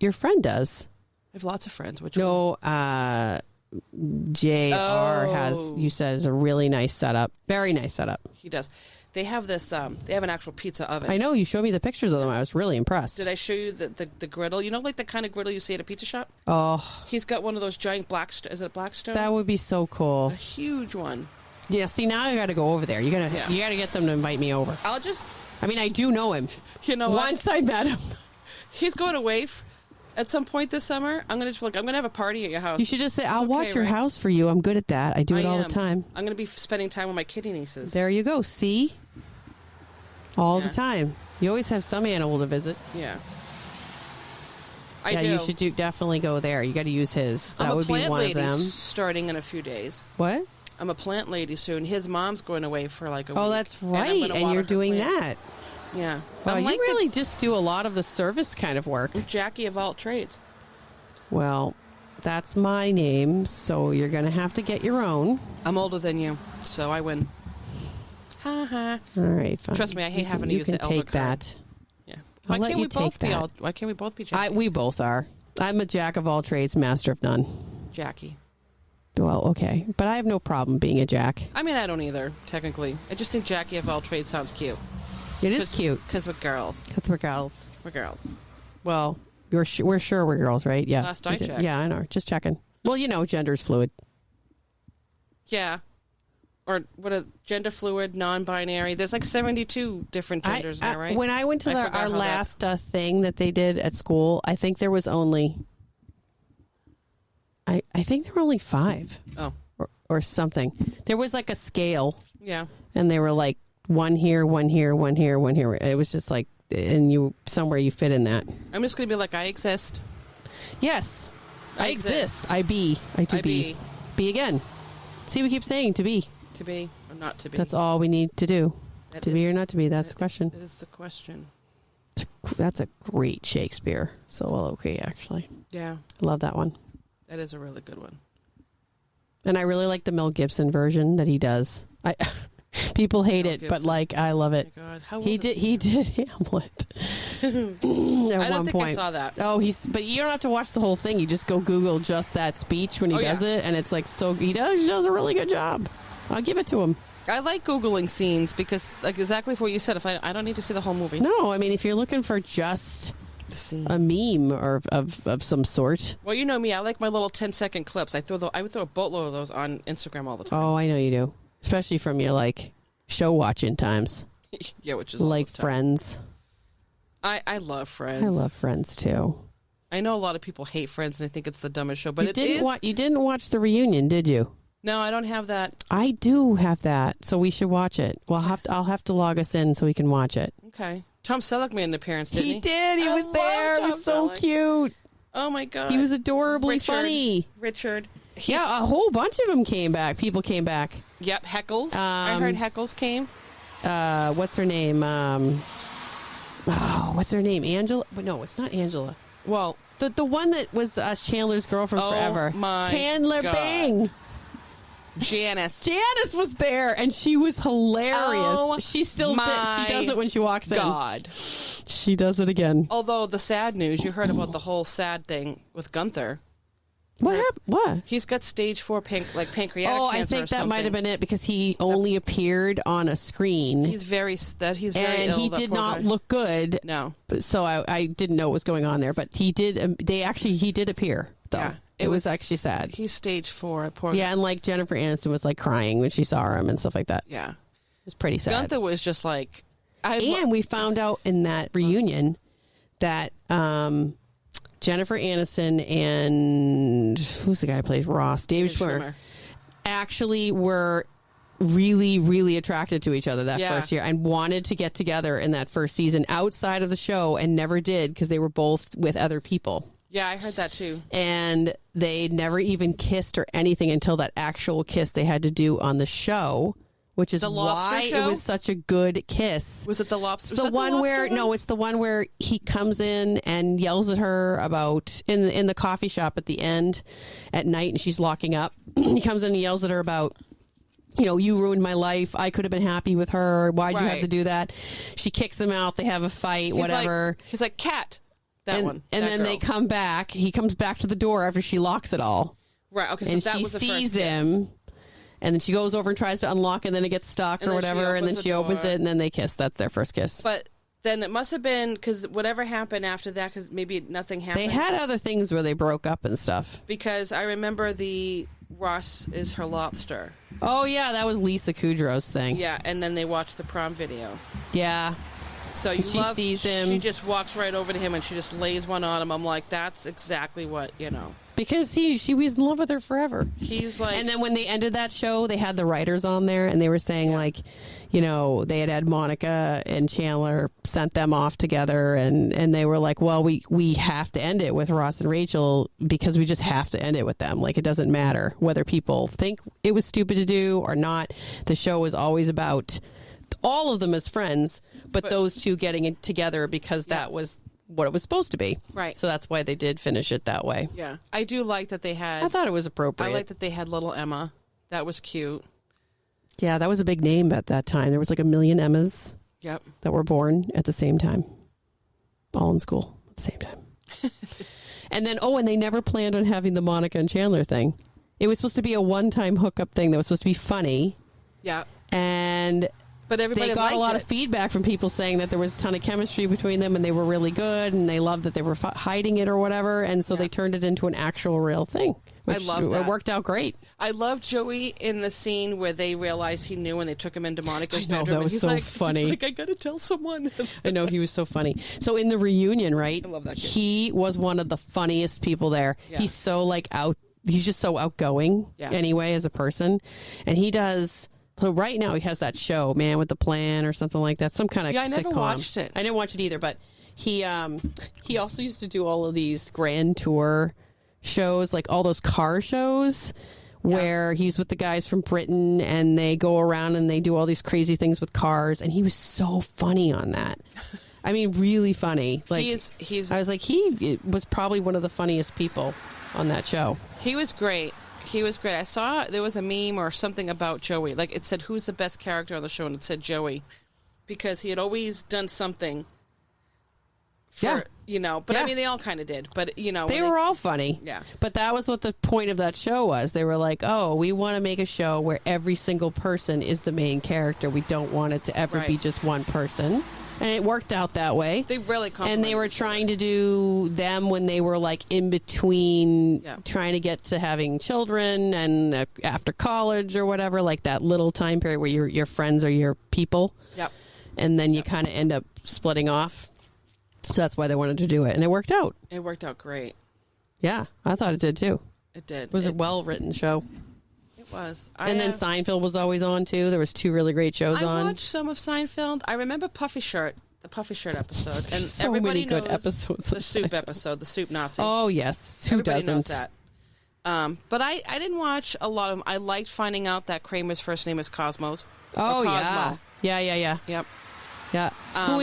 your friend does. I have lots of friends. Which No, JR has, you said, is a really nice setup. Very nice setup. he does. They have this. They have an actual pizza oven. I know you showed me the pictures of them. I was really impressed. Did I show you the griddle? You know, like the kind of griddle you see at a pizza shop. Oh, He's got one of those giant is it Blackstone? that would be so cool. A huge one. Yeah. See, now I got to go over there. You got to get them to invite me over. I'll just. I mean, I do know him. You know what? Once I met him. He's going away at some point this summer. I'm gonna have a party at your house. You should just say, It's I'll okay, watch your right? house for you. I'm good at that. I do it all the am. time. I'm gonna be spending time with my kitty nieces. There you go. See? All Yeah. the time. You always have some animal to visit. Yeah. Yeah, do. you should definitely go there. You got to use his. That I'm would a be plant one lady of them. starting in a few days. What? I'm a plant lady soon. His mom's going away for like a week. Oh, that's I'm right. gonna And water you're her doing plants. that. Yeah. Well, I'm you like really just do a lot of the service kind of work. the Jackie of all trades. Well, that's my name, so you're going to have to get your own. I'm older than you, so I win. Ha ha. All right, fine. Trust me, I hate having to use the elder You can take card. that. Yeah. I'll let you take that. Why can't we both be Jackie? We both are. I'm a jack of all trades, master of none. Jackie. Well, okay. But I have no problem being a jack. I mean, I don't either, technically. I just think Jackie of all trades sounds cute. It is cute. Because we're girls. Because we're girls. We're girls. Well, we're sure we're girls, right? Yeah. Last I checked. Yeah, I know. Just checking. Well, gender's fluid. Yeah. Or what a gender fluid, non-binary. There's like 72 different genders now, right? When I went to forgot our how that- last thing that they did at school, I think there was only... I think there were only 5. Oh. Or something. There was like a scale. Yeah. And they were like, 1 here, 1 here, 1 here, 1 here. It was just like, and somewhere you fit in that. I'm just going to be like, I exist. Yes. I I exist. exist. I be. I to I be. be. Be again. See, we keep saying to be. To be or not to be. That's all we need to do. That To be is- or not to be. That's the question. That is the question. That's a great Shakespeare. So, well, okay, actually. Yeah. I love that one. That is a really good one. And I really like the Mel Gibson version that he does. People hate Mel it, but Gibson. like I love it. Oh my God. How old He is did. He did Hamlet. At I don't one think point. I saw that. Oh, but you don't have to watch the whole thing. You just go Google just that speech when he does it, and it's like he does a really good job. I'll give it to him. I like Googling scenes because, like, exactly what you said. If I don't need to see the whole movie. No, I mean if you're looking for just The scene. a meme or of some sort. Well, you know me. I like my little 10-second clips. I would throw a boatload of those on Instagram all the time. Oh, I know you do, especially from your like show watching times, Yeah, which is all like the time. Friends. I love Friends. I love Friends too. I know a lot of people hate Friends and I think it's the dumbest show, but you it didn't is. you didn't watch the reunion, did you? No, I don't have that. I do have that, so we should watch it. Well, I'll have to log us in so we can watch it. Okay. Tom Selleck made an appearance, didn't he? He did. He I was love there. It Tom was so Selleck. cute. Oh my God. He was adorably Richard. funny. Richard. Yeah, a whole bunch of them came back. People came back. Yep, Heckles. I heard Heckles came. What's her name? What's her name? Angela? But no, it's not Angela. Well, The one that was Chandler's girlfriend Oh forever. my Chandler God. Bing. Janice. Janice was there, and she was hilarious. Oh She still my she does it when she walks in. God. She does it again. Although the sad news, you heard about the whole sad thing with Gunther. What happened? What? He's got stage 4 pancreatic cancer. Oh, I or think that might have something. been it because he only appeared on a screen. He's very and ill. he that did poor not guy. look good. No. So I didn't know what was going on there, but he did. He did appear though. Yeah, it was actually sad. He's stage 4. Poor Yeah, and like Jennifer Aniston was like crying when she saw him and stuff like that. It Yeah. was pretty sad. Gunther was just like. And we found out in that reunion that Jennifer Aniston and who's the guy who plays Ross? David Schwimmer actually were really, really attracted to each other that first year and wanted to get together in that first season outside of the show and never did because they were both with other people. Yeah, I heard that too. And they never even kissed or anything until that actual kiss they had to do on the show, which is The lobster why show? it was such a good kiss. Was it the lobster? It's the one where it's the one where he comes in and yells at her about in the coffee shop at the end at night, and she's locking up. He comes in and yells at her about, you ruined my life. I could have been happy with her. Why'd you have Right. to do that? She kicks him out. They have a fight. Whatever. He's like cat. That one. And that then girl. they come back. He comes back to the door after she locks it all, Right. Okay. So and that she was the sees first kiss. him. And then she goes over and tries to unlock, and then it gets stuck And or then she whatever. And then opens she the opens door. it, and then they kiss. That's their first kiss. But then it must have been because whatever happened after that, because maybe nothing happened. They had other things where they broke up and stuff. Because I remember the Ross is her lobster. Oh, yeah, that was Lisa Kudrow's thing. Yeah, and then they watched the prom video. Yeah. So you She sees him. She just walks right over to him and she just lays one on him. I'm like, that's exactly what Because she was in love with her forever. He's like, And then when they ended that show, they had the writers on there, and they were saying, like, they had Monica and Chandler sent them off together, and they were like, well, we have to end it with Ross and Rachel because we just have to end it with them. Like, it doesn't matter whether people think it was stupid to do or not. The show was always about all of them as friends, but those two getting it together because that was what it was supposed to be. Right. So that's why they did finish it that way. Yeah. I do like that they had... I thought it was appropriate. I like that they had little Emma. That was cute. Yeah, that was a big name at that time. There was like 1 million Emmas Yep. that were born at the same time. All in school at the same time. And then, and they never planned on having the Monica and Chandler thing. It was supposed to be a one-time hookup thing that was supposed to be funny. Yeah. And but everybody they got a liked lot it. of feedback from people saying that there was a ton of chemistry between them and they were really good and they loved that they were hiding it or whatever. And so they turned it into an actual real thing. I love that. It worked out great. I loved Joey in the scene where they realized he knew and they took him into Monica's bedroom. That and was he's so like, funny. He's like, I gotta tell someone. I know, he was so funny. So in the reunion, right? I love that kid. He was one of the funniest people there. Yeah. He's so he's just so outgoing anyway as a person. And he does... So right now he has that show, Man with the Plan or something like that. Some kind of I never sitcom. watched it. I didn't watch it either, but he also used to do all of these grand tour shows, like all those car shows where he's with the guys from Britain and they go around and they do all these crazy things with cars. And he was so funny on that. I mean, really funny. Like he's I was like, he was probably one of the funniest people on that show. He was great. He was great. I saw there was a meme or something about Joey. Like it said, who's the best character on the show? And it said Joey. Because he had always done something for, but I mean, they all kind of did. But, They were all funny. Yeah. But that was what the point of that show was. They were like, we want to make a show where every single person is the main character. We don't want it to ever be just one person. And it worked out that way. They really And they were trying to do them when they were like in between trying to get to having children and after college or whatever, like that little time period where your friends are your people. Yep. And then you kind of end up splitting off. So that's why they wanted to do it. And it worked out. It worked out great. Yeah, I thought it did too. It did. It was a well-written show. It was. And then Seinfeld was always on too. There was 2 really great shows on. I watched some of Seinfeld. I remember the Puffy Shirt episode. And So everybody many good knows episodes the of soup Seinfeld. episode, the soup Nazi. Oh, yes. Who Everybody doesn't? knows that. But I didn't watch a lot of them. I liked finding out that Kramer's first name is Cosmos. Oh, or yeah. Cosmo. Yeah. Yep. Yeah.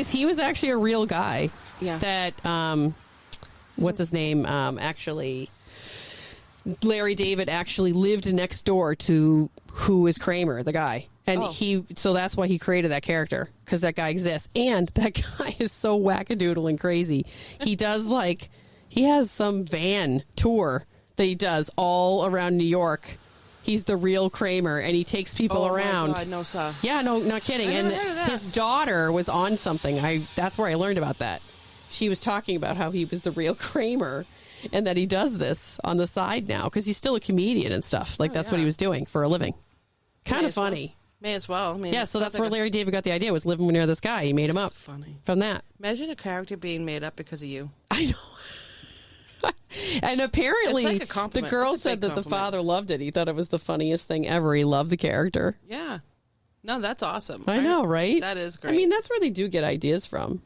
He was actually a real guy. Yeah. That, what's his name? Actually, Larry David actually lived next door to who is Kramer, the guy. And so that's why he created that character, because that guy exists. And that guy is so wackadoodle and crazy. He does he has some van tour that he does all around New York. He's the real Kramer, and he takes people around. Oh, my God, no, sir. Yeah, no, not kidding. I never And heard of that. his daughter was on something. That's where I learned about that. She was talking about how he was the real Kramer and that he does this on the side now because he's still a comedian and stuff. That's what he was doing for a living. Kind of funny. May as well. I mean, Yeah, so that's where Larry David got the idea, was living near this guy. He made him up funny. from that. Imagine a character being made up because of you. I know. And apparently, It's like a the compliment. girl It's a big said that the compliment. father loved it. He thought it was the funniest thing ever. He loved the character. Yeah. No, that's awesome. I know, right? That is great. I mean, that's where they do get ideas from.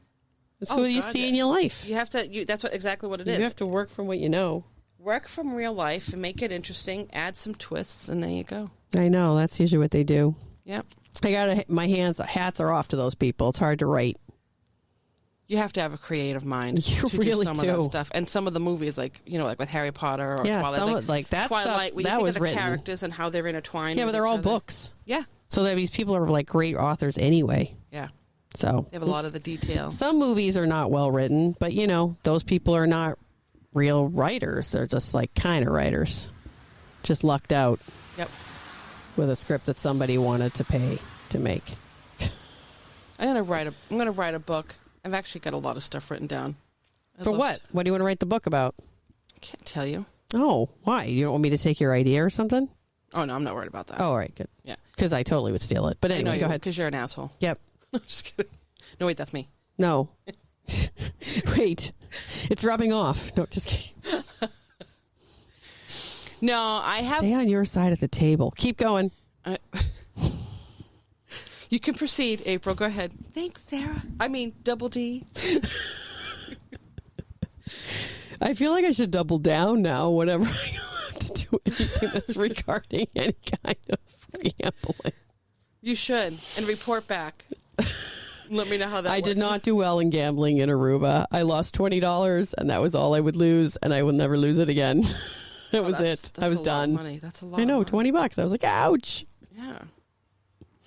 It's what you God, see yeah. in your life. You have to. That's exactly what it is. You have to work from what you know. Work from real life and make it interesting. Add some twists, and there you go. I know. That's usually what they do. Yep. My hats are off to those people. It's hard to write. You have to have a creative mind. You to really do some do. of that stuff. And some of the movies, like with Harry Potter or Yeah, Twilight, some of- like that stuff, Twilight, when you that think was of the written. characters and how they're intertwined. Yeah, but with they're each all other. books. Yeah, So these people are great authors anyway. yeah. So They have a lot of the detail. Some movies are not well written, but those people are not real writers. They're just kind of writers, just lucked out Yep. with a script that somebody wanted to pay to make. I'm gonna write a book. I've actually got a lot of stuff written down. For what? What do you want to write the book about? I can't tell you. Oh, why? You don't want me to take your idea or something? Oh no, I'm not worried about that. Oh, all right, good. Yeah. Because I totally would steal it. But I know anyway, you go ahead. because you're an asshole. Yep. I'm just kidding. No, wait, that's me. No. Wait. It's rubbing off. No, just kidding. No, I have. Stay on your side of the table. Keep going. You can proceed, April. Go ahead. Thanks, Sarah. I mean, Double D. I feel like I should double down now whenever I have to do anything that's regarding any kind of gambling. You should and report back. Let me know how that I works. did not do well in gambling in Aruba. I lost $20, and that was all I would lose, and I will never lose it again. That was it. I was done. Money. That's a lot. I know, of money. $20. I was like, ouch. Yeah.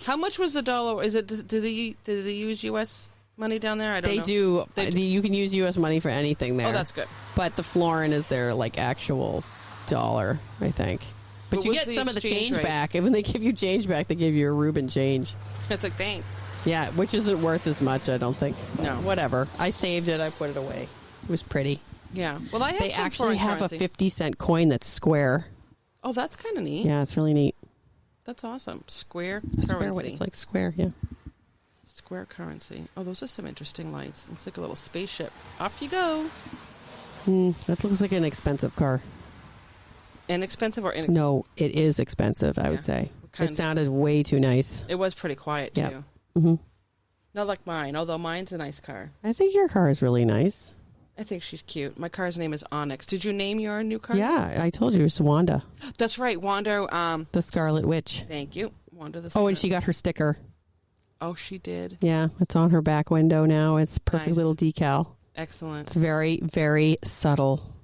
How much was the dollar? Is it? Do they use U.S. money down there? I don't know. They do. You can use U.S. money for anything there. Oh, that's good. But the florin is their like actual dollar, I think. But you what's get the some of the exchange change rate? back. And when they give you change back, they give you a Reuben change. It's like, thanks. Yeah, which isn't worth as much, I don't think. No. Whatever. I saved it. I put it away. It was pretty. Yeah. Well, I have They some actually foreign have currency. a 50-cent coin that's square. Oh, that's kind of neat. Yeah, it's really neat. That's awesome. Square Square, currency. it's like square, yeah. Square currency. Oh, those are some interesting lights. It's like a little spaceship. Off you go. That looks like an expensive car. Inexpensive or inexpensive? No, it is expensive, I would say. What kind It sounded way too nice. It was pretty quiet, too. Yeah. Mm-hmm. Not like mine, although mine's a nice car. I think your car is really nice. I think she's cute. My car's name is Onyx. Did you name your new car? Yeah, I told you it's Wanda, That's right. Wanda, the Scarlet Witch. thank you. Wanda the Oh, and Scarlet. she got her sticker. Oh, she did. Yeah, it's on her back window now. It's a perfect Nice. little decal. Excellent. It's very, very subtle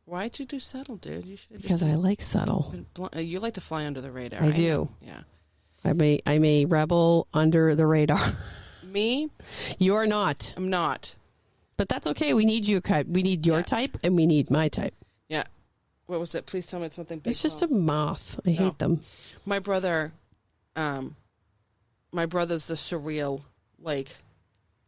Why'd you do subtle, dude? You should have because I like subtle. you like to fly under the radar. I do. know. Yeah. I'm a rebel under the radar. Me, You're not, I'm not. but that's okay. We need you. We need your Yeah. type, and we need my type. Yeah. What was it? Please tell me it's something big. It's just a moth. I No. hate them. My brother, my brother's the surreal, like,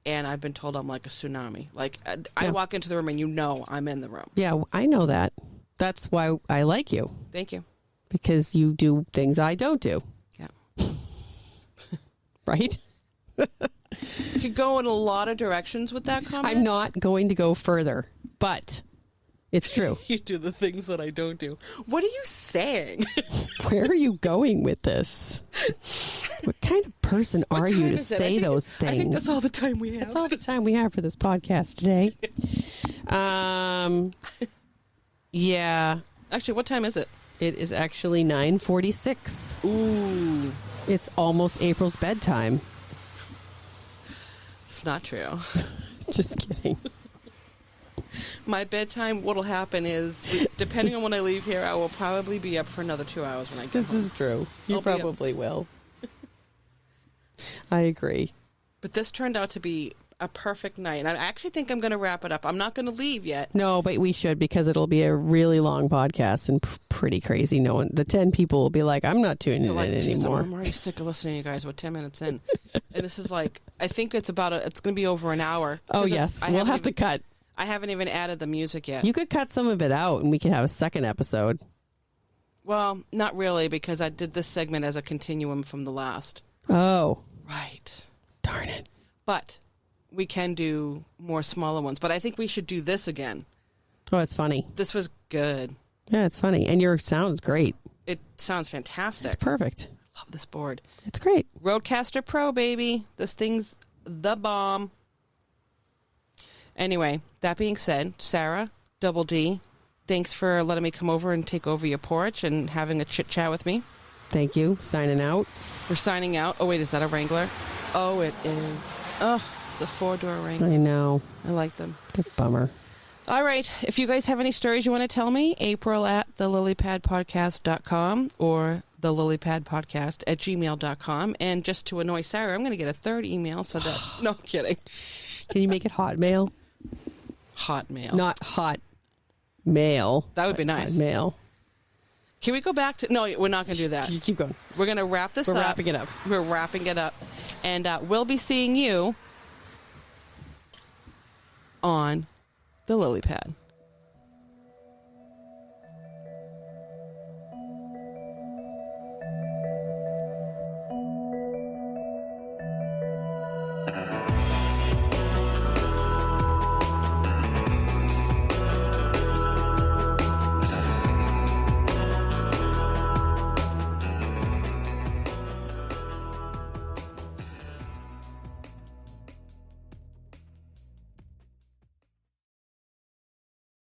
and I've been told I'm like a tsunami. Like, I Yeah. walk into the room and you know I'm in the room. Yeah, I know that. That's why I like you, Thank you. because you do things I don't do. Yeah. Right? You could go in a lot of directions with that comment. I'm not going to go further, but it's true. You do the things that I don't do. What are you saying? Where are you going with this? What kind of person are you to say those things? I think that's all the time we have. That's all the time we have for this podcast today. Yeah, Actually, what time is it? it is actually 9:46. Ooh. It's almost April's bedtime. It's not true. Just kidding. My bedtime, what'll happen is, depending on when I leave here, I will probably be up for another 2 hours when I get This home. is true. You I'll be up. probably will. I agree. But this turned out to be a perfect night. And I actually think I'm going to wrap it up. I'm not going to leave yet. No, but we should, because it'll be a really long podcast and pretty crazy. No one, the 10 people will be like, I'm not tuning They're in like, "Jeez, anymore. I'm already sick of listening to you guys. We're 10 minutes in." And this is like, I think it's it's going to be over an hour. Oh, 'Cause yes. I We'll haven't have to even- cut. I haven't even added the music yet. You could cut some of it out and we could have a second episode. Well, not really, because I did this segment as a continuum from the last. Oh, Right. darn it. But we can do more smaller ones. But I think we should do this again. Oh, it's funny. This was good. Yeah, it's funny. And your sound's great. It sounds fantastic. It's perfect. Love this board. It's great. Roadcaster Pro, baby. This thing's the bomb. Anyway, that being said, Sarah, Double D, thanks for letting me come over and take over your porch and having a chit-chat with me. Thank you. Signing out. We're signing out. Oh, wait, is that a Wrangler? Oh, it is. Oh, it's a 4-door Wrangler. I know. I like them. It's a bummer. All right. If you guys have any stories you want to tell me, April at thelilypadpodcast.com or thelilypadpodcast@gmail.com. And just to annoy Sarah, I'm going to get a third email so that... No, I'm kidding. Can you make it Hotmail? Hotmail. Not hot mail. That would be but nice. Hotmail. Can we go back to... No, we're not going to do that. You keep going. We're going to wrap this We're up. wrapping it up. We're wrapping it up. And we'll be seeing you on the Lily Pad.